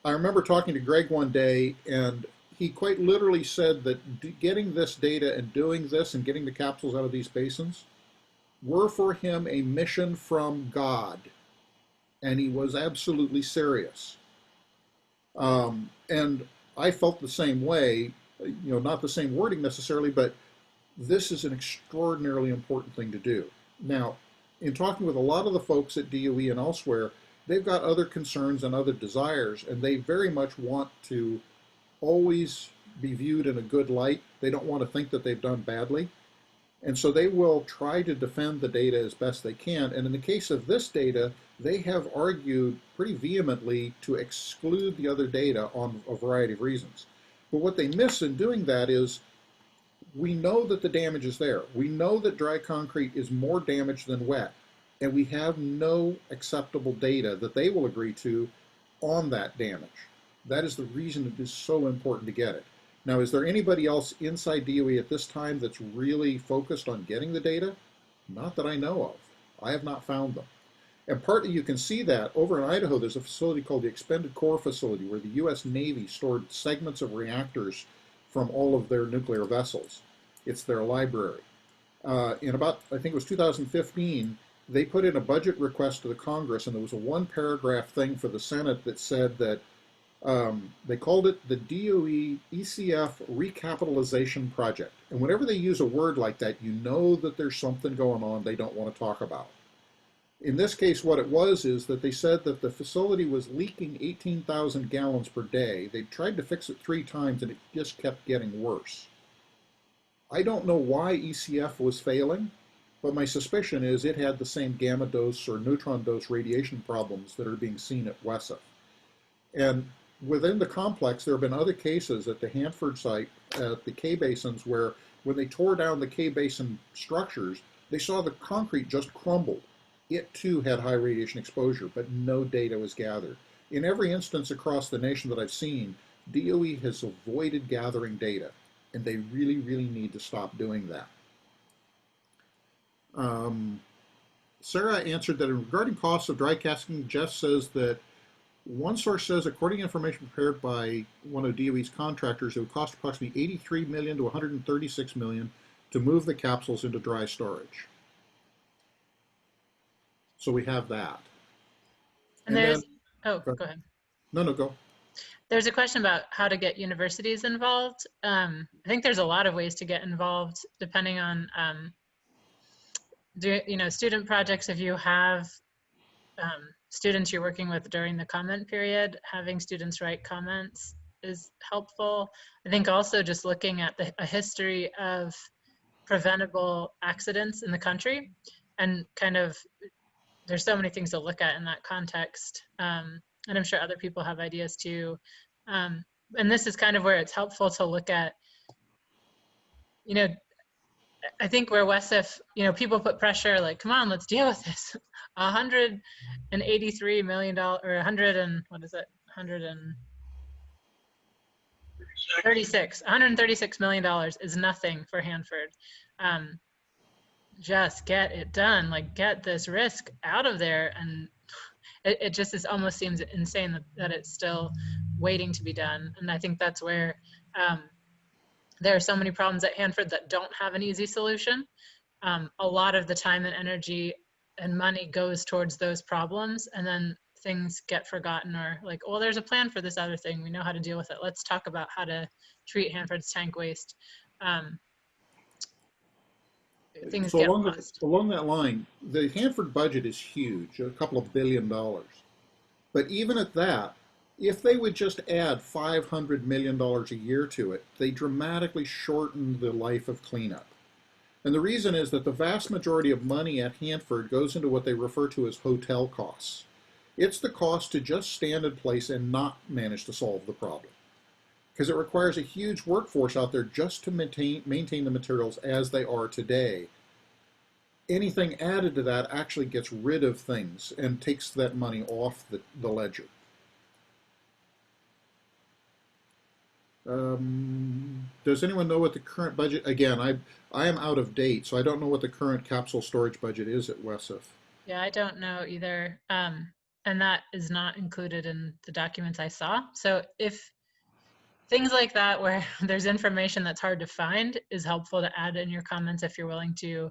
remember talking to Greg one day, and he quite literally said that getting this data and doing this and getting the capsules out of these basins were for him a mission from God. And he was absolutely serious. And I felt the same way, not the same wording necessarily, but this is an extraordinarily important thing to do. Now, in talking with a lot of the folks at DOE and elsewhere, they've got other concerns and other desires, and they very much want to always be viewed in a good light. They don't want to think that they've done badly. And so they will try to defend the data as best they can. And in the case of this data, they have argued pretty vehemently to exclude the other data on a variety of reasons. But what they miss in doing that is, we know that the damage is there. We know that dry concrete is more damaged than wet. And we have no acceptable data that they will agree to on that damage. That is the reason it is so important to get it. Now, is there anybody else inside DOE at this time that's really focused on getting the data? Not that I know of. I have not found them. And partly you can see that over in Idaho, there's a facility called the Expended Core Facility where the US Navy stored segments of reactors from all of their nuclear vessels. It's their library. In about, I think it was 2015, they put in a budget request to the Congress, and there was a one-paragraph thing for the Senate that said that they called it the DOE ECF Recapitalization Project. And whenever they use a word like that, you know that there's something going on they don't want to talk about. In this case, what it was is that they said that the facility was leaking 18,000 gallons per day. They tried to fix it 3 times, and it just kept getting worse. I don't know why ECF was failing, but my suspicion is it had the same gamma dose or neutron dose radiation problems that are being seen at WESF. And within the complex, there have been other cases at the Hanford site, at the K-basins, where when they tore down the K-basin structures, they saw the concrete just crumbled. It too had high radiation exposure, but no data was gathered. In every instance across the nation that I've seen, DOE has avoided gathering data, and they really, really need to stop doing that. Sarah answered that regarding costs of dry casking, Jeff says that one source says, according to information prepared by one of DOE's contractors, it would cost approximately $83 million to $136 million to move the capsules into dry storage. So we have that. And there's, then, go ahead. No, go. There's a question about how to get universities involved. I think there's a lot of ways to get involved depending on, student projects. If you have students you're working with during the comment period, having students write comments is helpful. I think also just looking at a history of preventable accidents in the country, and kind of, there's so many things to look at in that context. And I'm sure other people have ideas too. And this is kind of where it's helpful to look at, I think where WESF, people put pressure, like, come on, let's deal with this. $183 million, or 100 and, what is it? $136 million is nothing for Hanford. Just get it done, like get this risk out of there. And it just almost seems insane that it's still waiting to be done. And I think that's where there are so many problems at Hanford that don't have an easy solution. A lot of the time and energy and money goes towards those problems, and then things get forgotten, or like, well, there's a plan for this other thing. We know how to deal with it. Let's talk about how to treat Hanford's tank waste. Things get lost. Along that line, the Hanford budget is huge, a couple of $1 billion. But even at that, if they would just add $500 million a year to it, they dramatically shorten the life of cleanup. And the reason is that the vast majority of money at Hanford goes into what they refer to as hotel costs. It's the cost to just stand in place and not manage to solve the problem, because it requires a huge workforce out there just to maintain the materials as they are today. Anything added to that actually gets rid of things and takes that money off the ledger. Does anyone know what the current budget, again, I am out of date, so I don't know what the current capsule storage budget is at WESF. Yeah, I don't know either. And that is not included in the documents I saw. So if things like that, where there's information that's hard to find, is helpful to add in your comments if you're willing to,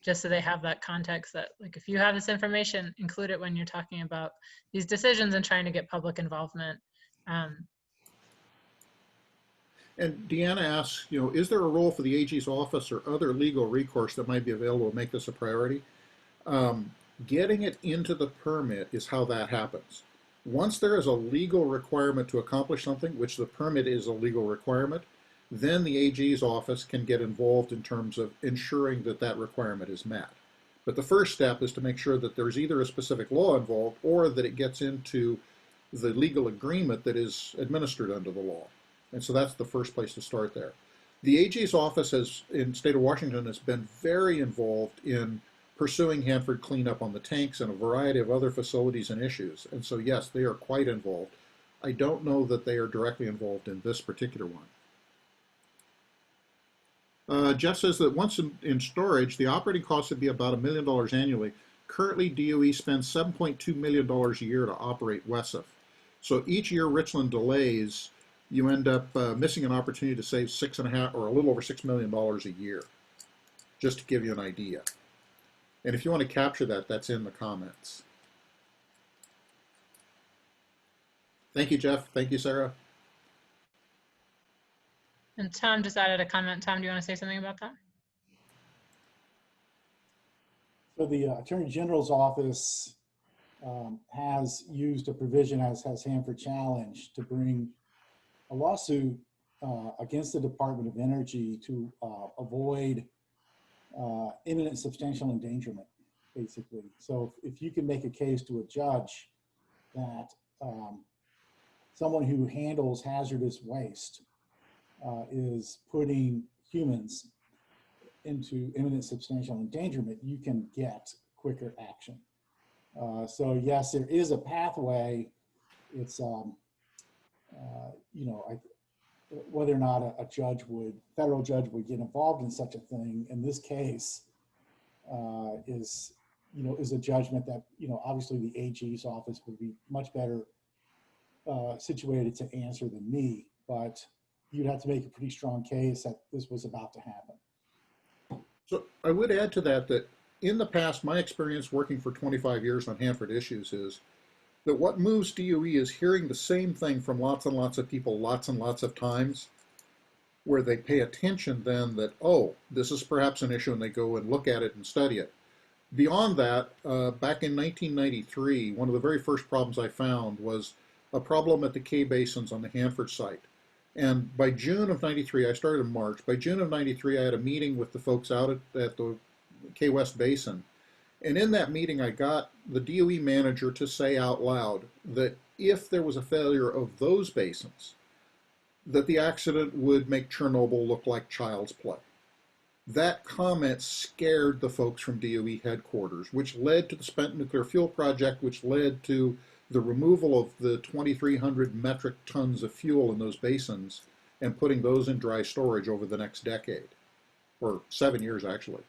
just so they have that context that, like, if you have this information, include it when you're talking about these decisions and trying to get public involvement. And Deanna asks, is there a role for the AG's office or other legal recourse that might be available to make this a priority? Getting it into the permit is how that happens. Once there is a legal requirement to accomplish something, which the permit is a legal requirement, then the AG's office can get involved in terms of ensuring that that requirement is met. But the first step is to make sure that there's either a specific law involved or that it gets into the legal agreement that is administered under the law. And so that's the first place to start there. The AG's office in the state of Washington has been very involved in pursuing Hanford cleanup on the tanks and a variety of other facilities and issues. And so yes, they are quite involved. I don't know that they are directly involved in this particular one. Jeff says that once in storage, the operating costs would be about $1 million annually. currently DOE spends $7.2 million a year to operate WESF. So each year Richland delays, you end up missing an opportunity to save $6.5 or a little over $6 million a year, just to give you an idea. And if you want to capture that, that's in the comments. Thank you, Jeff. Thank you, Sarah. And Tom just added a comment. Tom, do you want to say something about that? So the Attorney General's office has used a provision, as has Hanford Challenge, to bring a lawsuit against the Department of Energy to avoid imminent substantial endangerment, basically. So if you can make a case to a judge that someone who handles hazardous waste is putting humans into imminent substantial endangerment, you can get quicker action. So yes, there is a pathway. It's, you know, whether or not a judge would, federal judge would get involved in such a thing in this case is, you know, is a judgment that, you know, obviously the AG's office would be much better situated to answer than me, but you'd have to make a pretty strong case that this was about to happen. So I would add to that that in the past, my experience working for 25 years on Hanford issues is that what moves DOE is hearing the same thing from lots and lots of people lots and lots of times, where they pay attention then that, oh, this is perhaps an issue, and they go and look at it and study it. Beyond that, back in 1993, one of the very first problems I found was a problem at the K basins on the Hanford site. And by June of 93, I started in March. By June of 93, I had a meeting with the folks out at the K West Basin. And in that meeting, I got the DOE manager to say out loud that if there was a failure of those basins, that the accident would make Chernobyl look like child's play. That comment scared the folks from DOE headquarters, which led to the Spent Nuclear Fuel Project, which led to the removal of the 2,300 metric tons of fuel in those basins and putting those in dry storage over the next decade, or 7 years actually.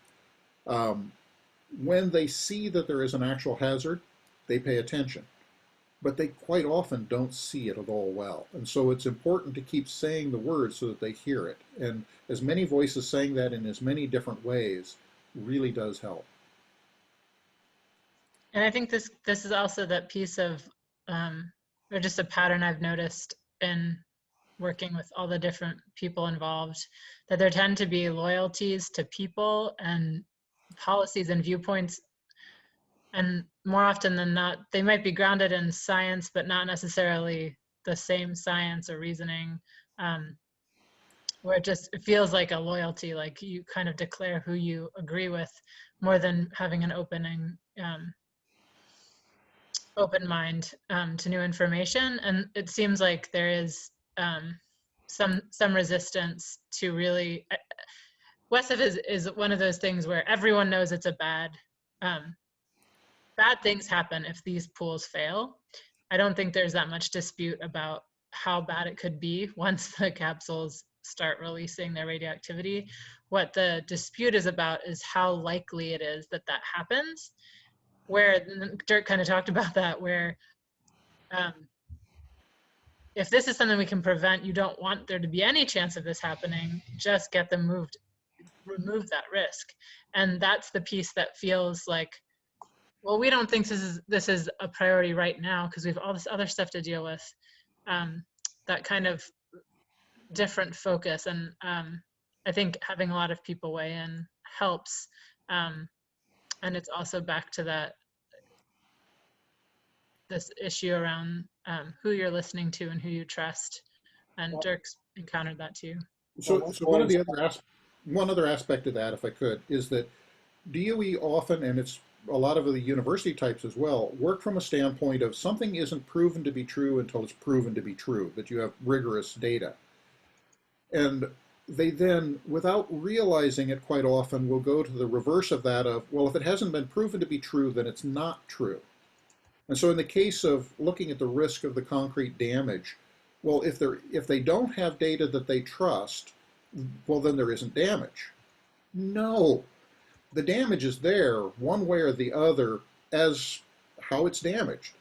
When they see that there is an actual hazard, they pay attention, but they quite often don't see it at all well. And so it's important to keep saying the words so that they hear it. And as many voices saying that in as many different ways really does help. And I think this is also that piece of, or just a pattern I've noticed in working with all the different people involved, that there tend to be loyalties to people and policies and viewpoints, and more often than not, they might be grounded in science, but not necessarily the same science or reasoning, where it feels like a loyalty, like you kind of declare who you agree with more than having an open mind to new information. And it seems like there is some resistance to really, WESF is one of those things where everyone knows it's a bad things happen if these pools fail. I don't think there's that much dispute about how bad it could be once the capsules start releasing their radioactivity. What the dispute is about is how likely it is that that happens, where Dirk kind of talked about that, where if this is something we can prevent, you don't want there to be any chance of this happening, just get them moved, remove that risk. And that's the piece that feels like, well, we don't think this is a priority right now because we have all this other stuff to deal with. That kind of different focus, and I think having a lot of people weigh in helps. And it's also back to this issue around who you're listening to and who you trust. And Dirk's encountered that too. So one other aspect of that, if I could, is that DOE often, and it's a lot of the university types as well, work from a standpoint of something isn't proven to be true until it's proven to be true, that you have rigorous data. And they then, without realizing it quite often, will go to the reverse of that of, well, if it hasn't been proven to be true, then it's not true. And so in the case of looking at the risk of the concrete damage, well, if they don't have data that they trust, well, then there isn't damage. No. The damage is there one way or the other as how it's damaged.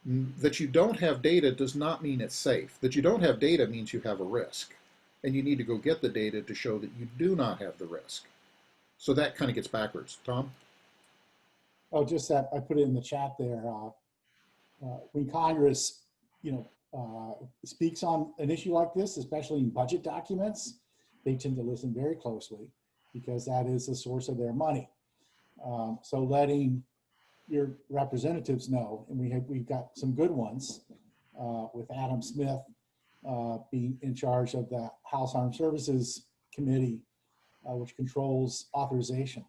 That you don't have data does not mean it's safe. That you don't have data means you have a risk. And you need to go get the data to show that you do not have the risk. So that kind of gets backwards. Tom? Oh, just that I put it in the chat there. When Congress, speaks on an issue like this, especially in budget documents, they tend to listen very closely because that is the source of their money. So letting your representatives know, and we've got some good ones with Adam Smith being in charge of the House Armed Services Committee, which controls authorization.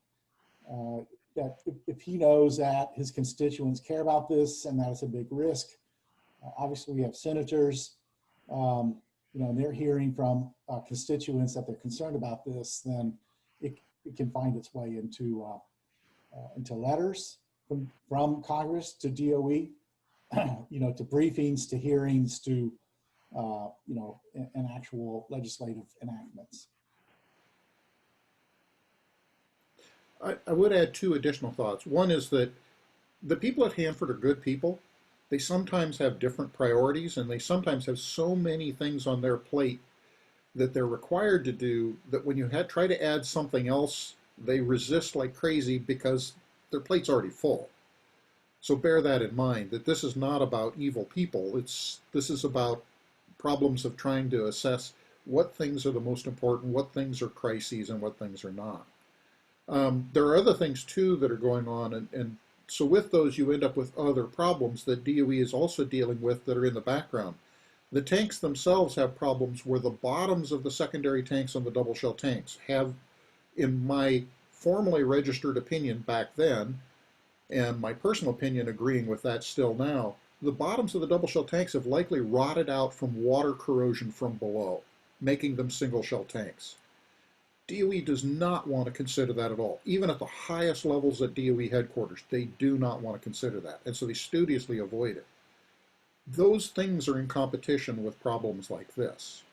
That if he knows that his constituents care about this and that it's a big risk, obviously we have senators, and they're hearing from constituents that they're concerned about this, then it can find its way into letters from Congress to DOE, to briefings, to hearings, to and actual legislative enactments. I would add two additional thoughts. One is that the people at Hanford are good people. They sometimes have different priorities, and they sometimes have so many things on their plate that they're required to do that when you try to add something else, they resist like crazy because their plate's already full. So bear that in mind, that this is not about evil people. This is about problems of trying to assess what things are the most important, what things are crises, and what things are not. There are other things too that are going on, and so with those you end up with other problems that DOE is also dealing with that are in the background. The tanks themselves have problems where the bottoms of the secondary tanks on the double shell tanks have, in my formally registered opinion back then, and my personal opinion agreeing with that still now, the bottoms of the double shell tanks have likely rotted out from water corrosion from below, making them single shell tanks. DOE does not want to consider that at all. Even at the highest levels at DOE headquarters, they do not want to consider that, and so they studiously avoid it. Those things are in competition with problems like this,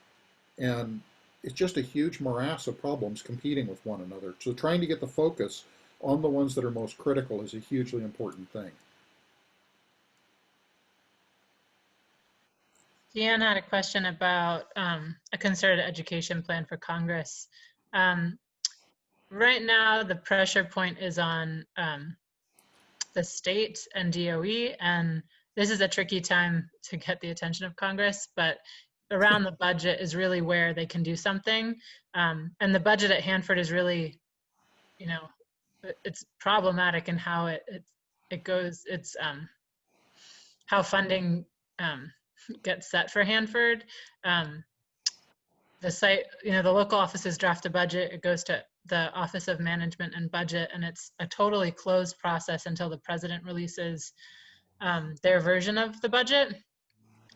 and it's just a huge morass of problems competing with one another. So trying to get the focus on the ones that are most critical is a hugely important thing. Deanne had a question about a concerted education plan for Congress. Right now, the pressure point is on the state and DOE, and this is a tricky time to get the attention of Congress, but around the budget is really where they can do something. And the budget at Hanford is really, it's problematic in how it goes. It's how funding gets set for Hanford. The site, the local offices draft a budget, it goes to the Office of Management and Budget, and it's a totally closed process until the president releases their version of the budget.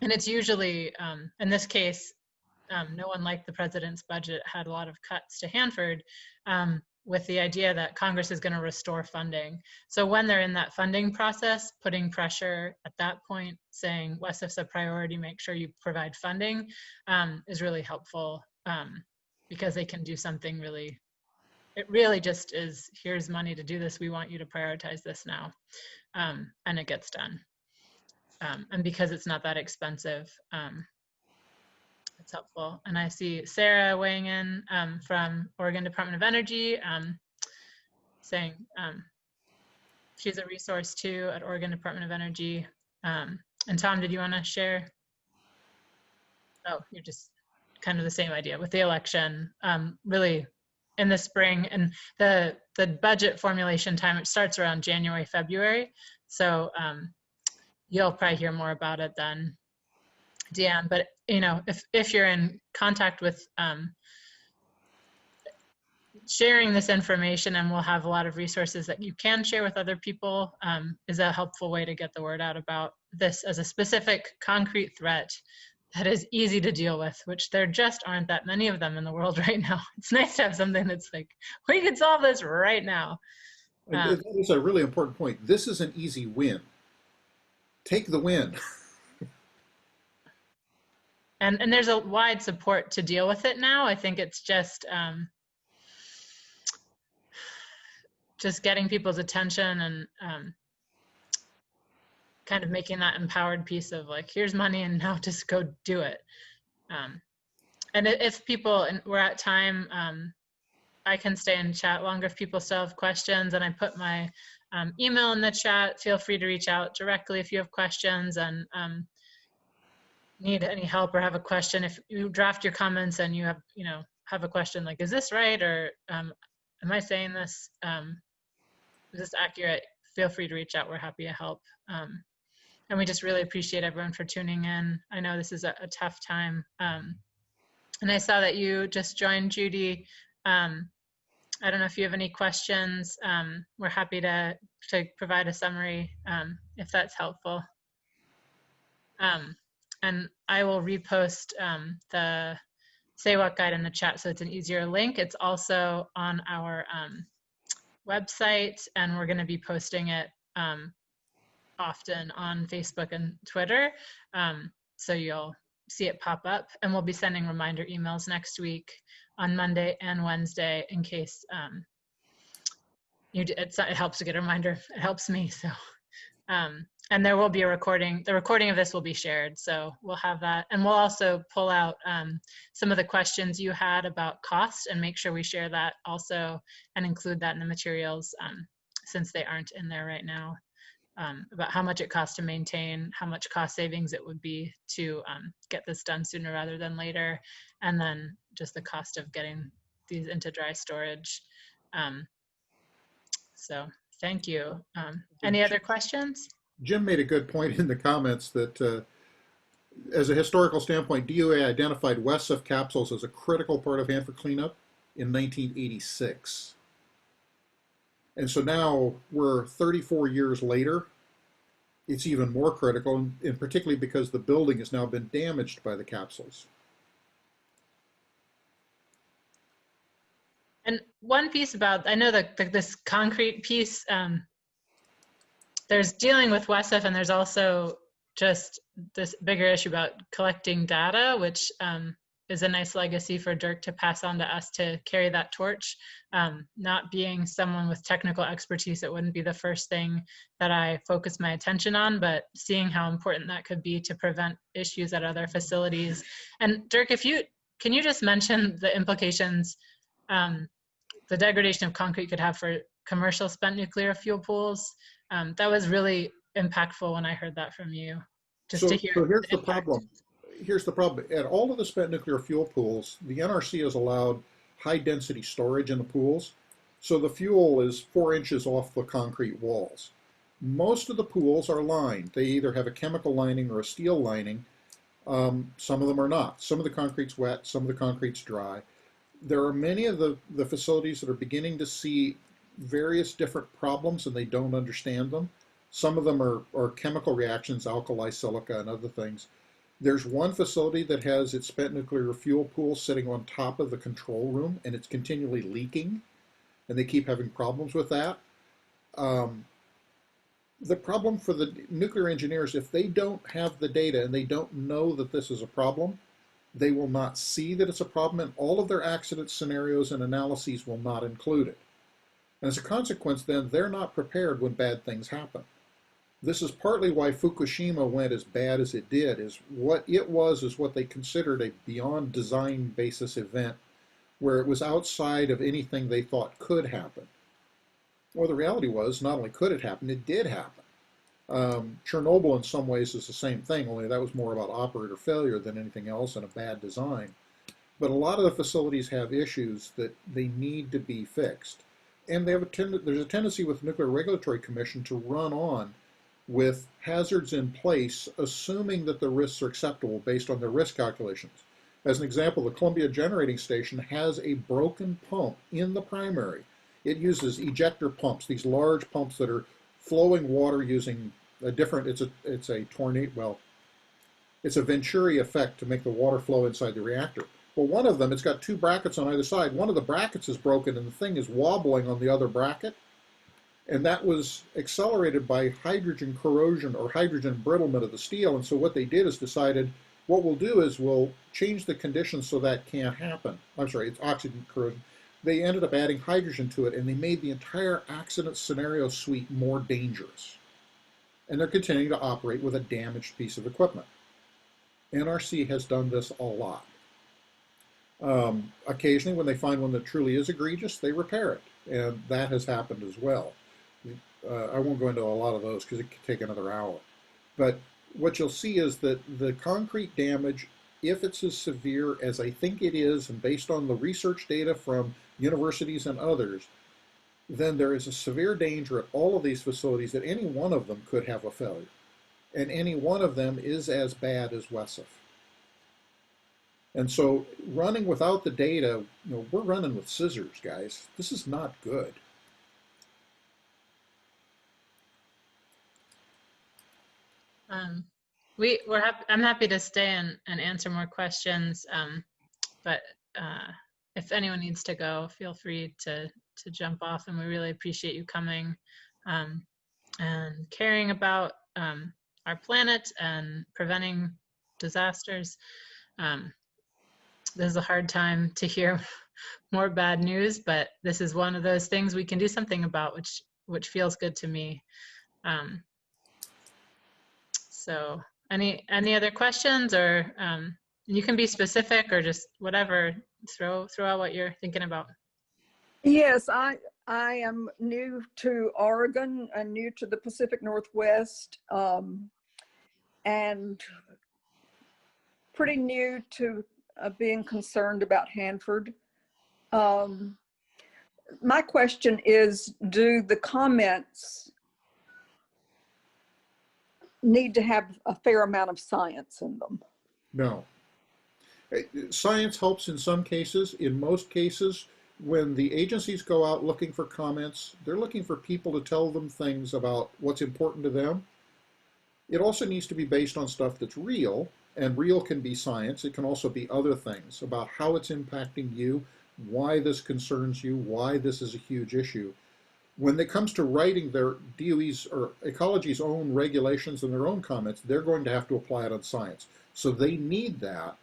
And it's usually, in this case, no one liked the president's budget, had a lot of cuts to Hanford, with the idea that Congress is going to restore funding. So when they're in that funding process, putting pressure at that point, saying WESF's a priority, make sure you provide funding, is really helpful, because they can do something really, it really just is, here's money to do this, we want you to prioritize this now, and it gets done. And because it's not that expensive, it's helpful. And I see Sarah weighing in from Oregon Department of Energy, saying she's a resource too at Oregon Department of Energy. And Tom, did you want to share? Oh, you're just kind of the same idea with the election, really in the spring, and the budget formulation time, it starts around January, February. So you'll probably hear more about it then, Deanne. But if you're in contact with sharing this information, and we'll have a lot of resources that you can share with other people, is a helpful way to get the word out about this as a specific concrete threat that is easy to deal with, which there just aren't that many of them in the world right now. It's nice to have something that's like, we can solve this right now. That is a really important point. This is an easy win. Take the win. And there's a wide support to deal with it now. I think it's just getting people's attention, and kind of making that empowered piece of like, here's money and now just go do it. And if people, and we're at time, I can stay and chat longer if people still have questions, and I put my email in the chat. Feel free to reach out directly if you have questions and need any help or have a question. If you draft your comments and you have a question like, is this right? Or am I saying this? Is this accurate? Feel free to reach out. We're happy to help. And we just really appreciate everyone for tuning in. I know this is a tough time. And I saw that you just joined, Judy. I don't know if you have any questions. We're happy to provide a summary if that's helpful. And I will repost the Say What guide in the chat so it's an easier link. It's also on our website, and we're going to be posting it often on Facebook and Twitter. So you'll see it pop up, and we'll be sending reminder emails next week on Monday and Wednesday in case it helps to get a reminder. It helps me. So, and there will be a recording. The recording of this will be shared, so we'll have that. And we'll also pull out some of the questions you had about cost and make sure we share that also and include that in the materials since they aren't in there right now. About how much it costs to maintain, how much cost savings it would be to get this done sooner rather than later, and then just the cost of getting these into dry storage. So thank you. Any other questions? Jim made a good point in the comments that as a historical standpoint, DOA identified WESF capsules as a critical part of Hanford cleanup in 1986. And so now we're 34 years later. It's even more critical, and particularly because the building has now been damaged by the capsules. And one piece about, I know that this concrete piece, there's dealing with WESF, and there's also just this bigger issue about collecting data, which is a nice legacy for Dirk to pass on to us to carry that torch. Not being someone with technical expertise, it wouldn't be the first thing that I focus my attention on, but seeing how important that could be to prevent issues at other facilities. And Dirk, can you just mention the implications the degradation of concrete could have for commercial spent nuclear fuel pools? That was really impactful when I heard that from you. Just to hear. So here's the problem. Here's the problem. At all of the spent nuclear fuel pools, the NRC has allowed high density storage in the pools. So the fuel is 4 inches off the concrete walls. Most of the pools are lined. They either have a chemical lining or a steel lining. Some of them are not. Some of the concrete's wet, some of the concrete's dry. There are many of the facilities that are beginning to see various different problems and they don't understand them. Some of them are chemical reactions, alkali, silica, and other things. There's one facility that has its spent nuclear fuel pool sitting on top of the control room, and it's continually leaking, and they keep having problems with that. The problem for the nuclear engineers, if they don't have the data and they don't know that this is a problem, they will not see that it's a problem, and all of their accident scenarios and analyses will not include it. And as a consequence, then, they're not prepared when bad things happen. This is partly why Fukushima went as bad as it did, is what they considered a beyond design basis event, where it was outside of anything they thought could happen. Well, the reality was, not only could it happen, it did happen. Chernobyl in some ways is the same thing, only that was more about operator failure than anything else and a bad design. But a lot of the facilities have issues that they need to be fixed. And they have there's a tendency with the Nuclear Regulatory Commission to run on with hazards in place, assuming that the risks are acceptable based on their risk calculations. As an example, the Columbia Generating Station has a broken pump in the primary. It uses ejector pumps, these large pumps that are flowing water using a different, it's a tornado, well, it's a Venturi effect to make the water flow inside the reactor. Well, one of them, it's got two brackets on either side. One of the brackets is broken and the thing is wobbling on the other bracket. And that was accelerated by hydrogen corrosion or hydrogen brittlement of the steel. And so what they did is decided, what we'll do is we'll change the conditions so that can't happen. I'm sorry, it's oxygen corrosion. They ended up adding hydrogen to it, and they made the entire accident scenario suite more dangerous. and they're continuing to operate with a damaged piece of equipment. NRC has done this a lot. Occasionally, when they find one that truly is egregious, they repair it, and that has happened as well. I won't go into a lot of those because it could take another hour. But what you'll see is that the concrete damage, if it's as severe as I think it is, and based on the research data from universities and others, then there is a severe danger at all of these facilities that any one of them could have a failure. And any one of them is as bad as WESF. And so running without the data, we're running with scissors, guys. This is not good. I'm happy to stay and answer more questions, but if anyone needs to go, feel free to jump off, and we really appreciate you coming and caring about our planet and preventing disasters. This is a hard time to hear more bad news, but this is one of those things we can do something about, which feels good to me. So any other questions, or you can be specific or just whatever, throw out what you're thinking about. Yes, I am new to Oregon and new to the Pacific Northwest, and pretty new to being concerned about Hanford. My question is, do the comments need to have a fair amount of science in them? No. Science helps in some cases. In most cases, when the agencies go out looking for comments, they're looking for people to tell them things about what's important to them. It also needs to be based on stuff that's real, and real can be science. It can also be other things about how it's impacting you, why this concerns you, why this is a huge issue. When it comes to writing their DOE's or ecology's own regulations and their own comments, they're going to have to apply it on science. So they need that,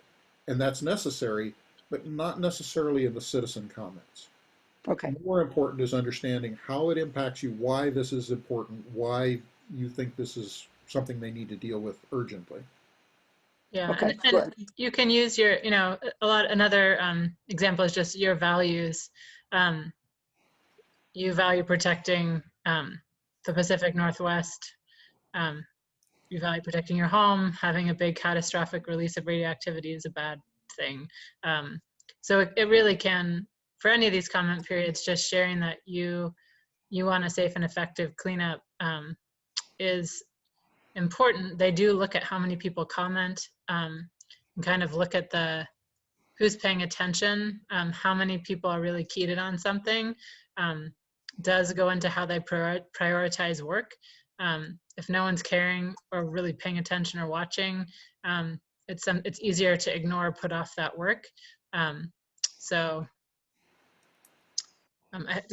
and that's necessary, but not necessarily in the citizen comments. Okay. More important is understanding how it impacts you, why this is important, why you think this is something they need to deal with urgently. Yeah, Okay, and you can use your, another example is just your values. You value protecting the Pacific Northwest. You value protecting your home. Having a big catastrophic release of radioactivity is a bad thing. So it really can, for any of these comment periods, just sharing that you want a safe and effective cleanup is important. They do look at how many people comment and kind of look at who's paying attention, how many people are really keyed in on something. Does go into how they prioritize work. If no one's caring or really paying attention or watching, it's easier to ignore or put off that work. Does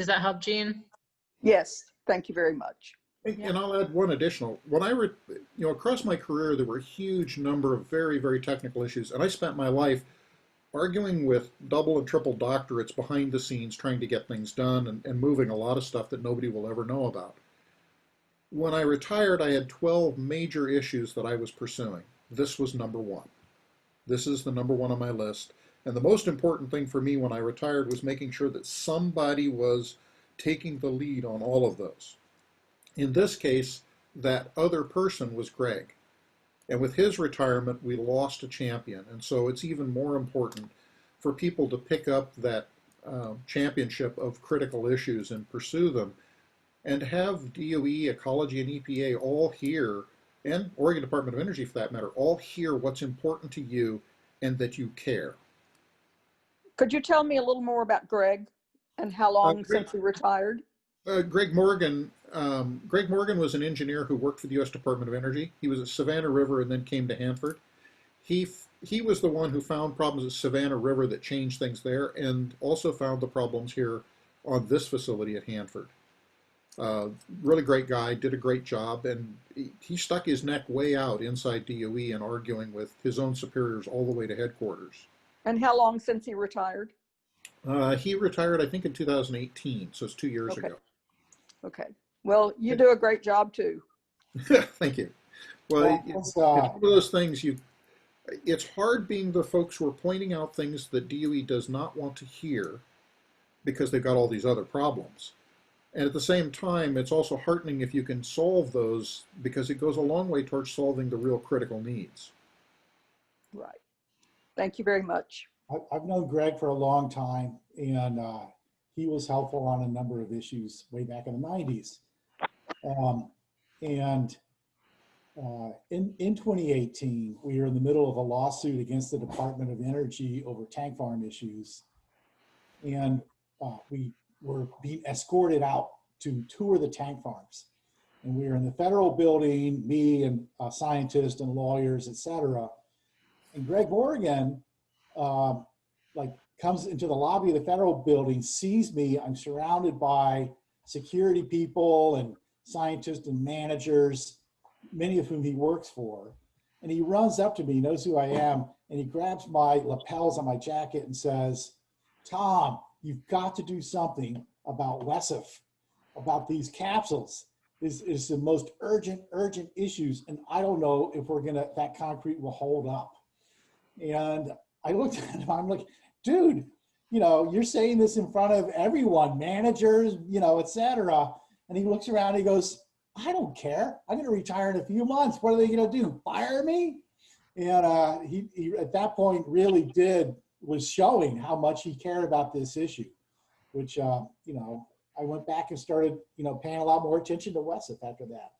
that help, Jean? Yes, thank you very much. And I'll add one additional. When across my career, there were a huge number of very, very technical issues, and I spent my life arguing with double and triple doctorates behind the scenes, trying to get things done and moving a lot of stuff that nobody will ever know about. When I retired, I had 12 major issues that I was pursuing. This was number one. This is the number one on my list. And the most important thing for me when I retired was making sure that somebody was taking the lead on all of those. In this case, that other person was Greg. And with his retirement, we lost a champion. And so it's even more important for people to pick up that championship of critical issues and pursue them, and have DOE, Ecology, and EPA all hear, and Oregon Department of Energy for that matter, all hear what's important to you and that you care. Could you tell me a little more about Greg and how long since he retired? Greg Morgan was an engineer who worked for the U.S. Department of Energy. He was at Savannah River and then came to Hanford. He was the one who found problems at Savannah River that changed things there, and also found the problems here on this facility at Hanford. Really great guy, did a great job, and he stuck his neck way out inside DOE and arguing with his own superiors all the way to headquarters. And how long since he retired? He retired, I think, in 2018, so it's 2 years ago. Okay. Well, you do a great job too. Thank you. Well, Well, it's one of those things it's hard being the folks who are pointing out things that DOE does not want to hear because they've got all these other problems. And at the same time, it's also heartening if you can solve those because it goes a long way towards solving the real critical needs. Right. Thank you very much. I've known Greg for a long time, and he was helpful on a number of issues way back in the 90s. In 2018, we were in the middle of a lawsuit against the Department of Energy over tank farm issues. And we were being escorted out to tour the tank farms. And we were in the federal building, me and scientists and lawyers, et cetera. And Greg Morgan comes into the lobby of the federal building, sees me. I'm surrounded by security people and scientists and managers, many of whom he works for. And he runs up to me, knows who I am, and he grabs my lapels on my jacket and says, "Tom, you've got to do something about WESF, about these capsules. This is the most urgent issues. And I don't know if that concrete will hold up." And I looked at him, I'm like, dude, you're saying this in front of everyone, managers, et cetera. And he looks around and he goes, "I don't care. I'm going to retire in a few months. What are they going to do? Fire me?" And he at that point really was showing how much he cared about this issue, which, I went back and started, paying a lot more attention to WESF after that.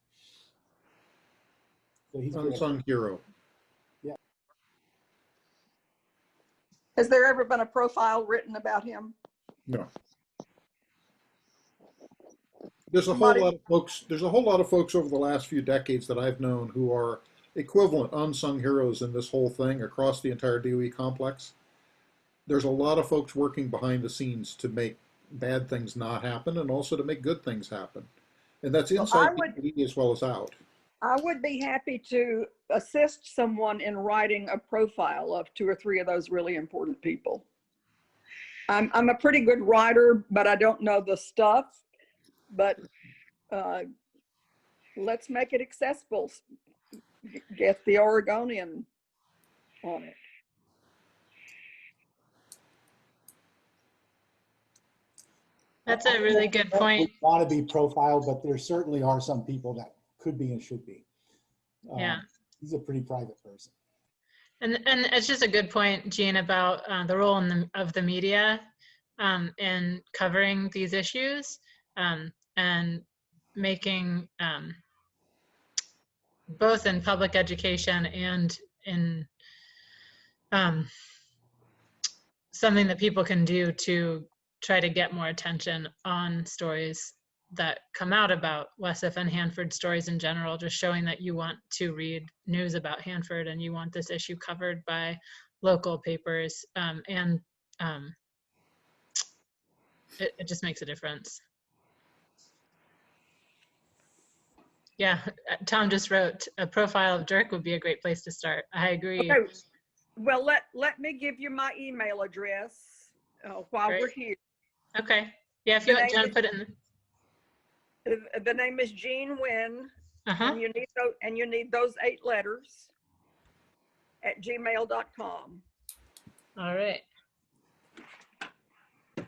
So he's Unsung hero. Yeah. Has there ever been a profile written about him? No. There's a whole lot of folks over the last few decades that I've known who are equivalent unsung heroes in this whole thing across the entire DOE complex. There's a lot of folks working behind the scenes to make bad things not happen and also to make good things happen. And that's inside DOE as well as out. I would be happy to assist someone in writing a profile of 2 or 3 of those really important people. I'm a pretty good writer, but I don't know the stuff. But let's make it accessible. Get the Oregonian on it. That's a really good point. Want to be profiled, but there certainly are some people that could be and should be. Yeah. He's a pretty private person. And it's just a good point, Jean, about the role of the media in covering these issues and making both in public education and in something that people can do to try to get more attention on stories that come out about WESF and Hanford, stories in general, just showing that you want to read news about Hanford and you want this issue covered by local papers, and it just makes a difference. Yeah, Tom just wrote, a profile of Dirk would be a great place to start. I agree. Okay. Well, let me give you my email address while we're here. Okay. Yeah, if you want to put it in. The name is Jean Wynn, Uh-huh. and you need those 8 letters at gmail.com. All right.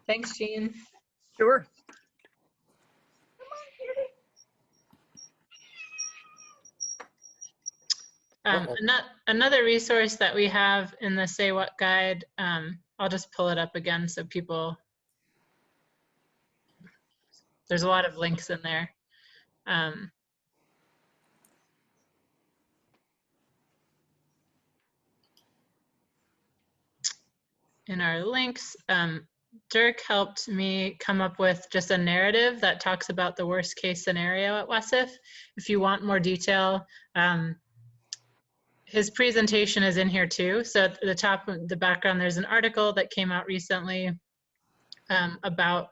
Thanks, Jean. Sure. Another resource that we have in the Say What guide, I'll just pull it up again so people, there's a lot of links in there. In our links, Dirk helped me come up with just a narrative that talks about the worst case scenario at WESF. If you want more detail, his presentation is in here too. So at the top of the background, there's an article that came out recently about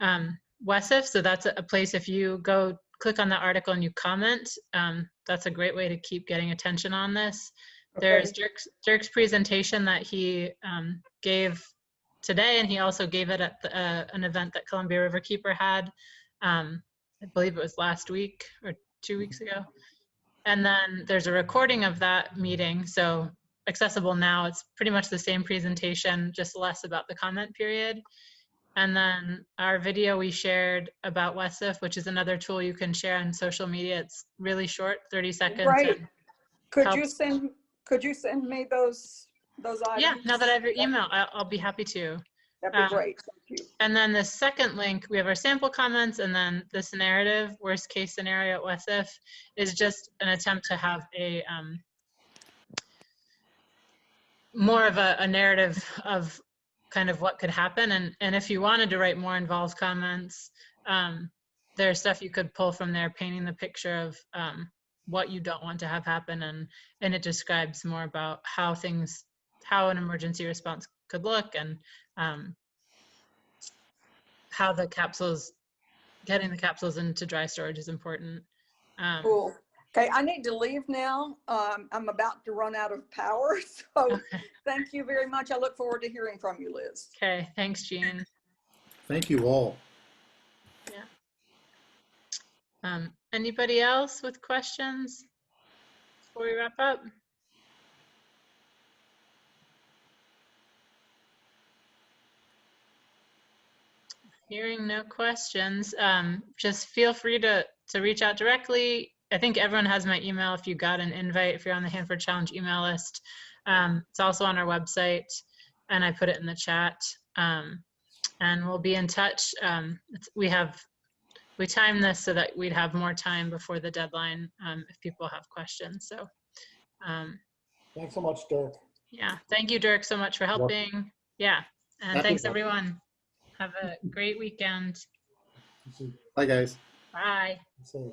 WESF. So that's a place, if you go click on the article and you comment, that's a great way to keep getting attention on this. Okay. There's Dirk's presentation that he gave today, and he also gave it at an event that Columbia Riverkeeper had. I believe it was last week or 2 weeks ago. And then there's a recording of that meeting. So accessible now. It's pretty much the same presentation, just less about the comment period. And then our video we shared about WESF, which is another tool you can share on social media. It's really short, 30 seconds. Great. And Could helps. you send me those items? Yeah, now that I have your email, I'll be happy to. That'd be great. Thank you. And then the second link, we have our sample comments, and then this narrative, worst case scenario at WESF, is just an attempt to have a more of a narrative of kind of what could happen. And if you wanted to write more involved comments, there's stuff you could pull from there, painting the picture of what you don't want to have happen, and it describes more about how an emergency response could look, and how getting the capsules into dry storage is important. Cool. Okay, I need to leave now. I'm about to run out of power. So Okay. Thank you very much. I look forward to hearing from you, Liz. Okay, thanks, Jean. Thank you all. Yeah. Anybody else with questions before we wrap up? Hearing no questions, just feel free to reach out directly. I think everyone has my email if you got an invite, if you're on the Hanford Challenge email list. It's also on our website, and I put it in the chat. And we'll be in touch. We timed this so that we'd have more time before the deadline if people have questions. So Thanks so much, Dirk. yeah, thank you, Dirk, so much for helping. Yeah, and Happy thanks to. everyone. Have a great weekend. Bye, guys. Bye. Safe.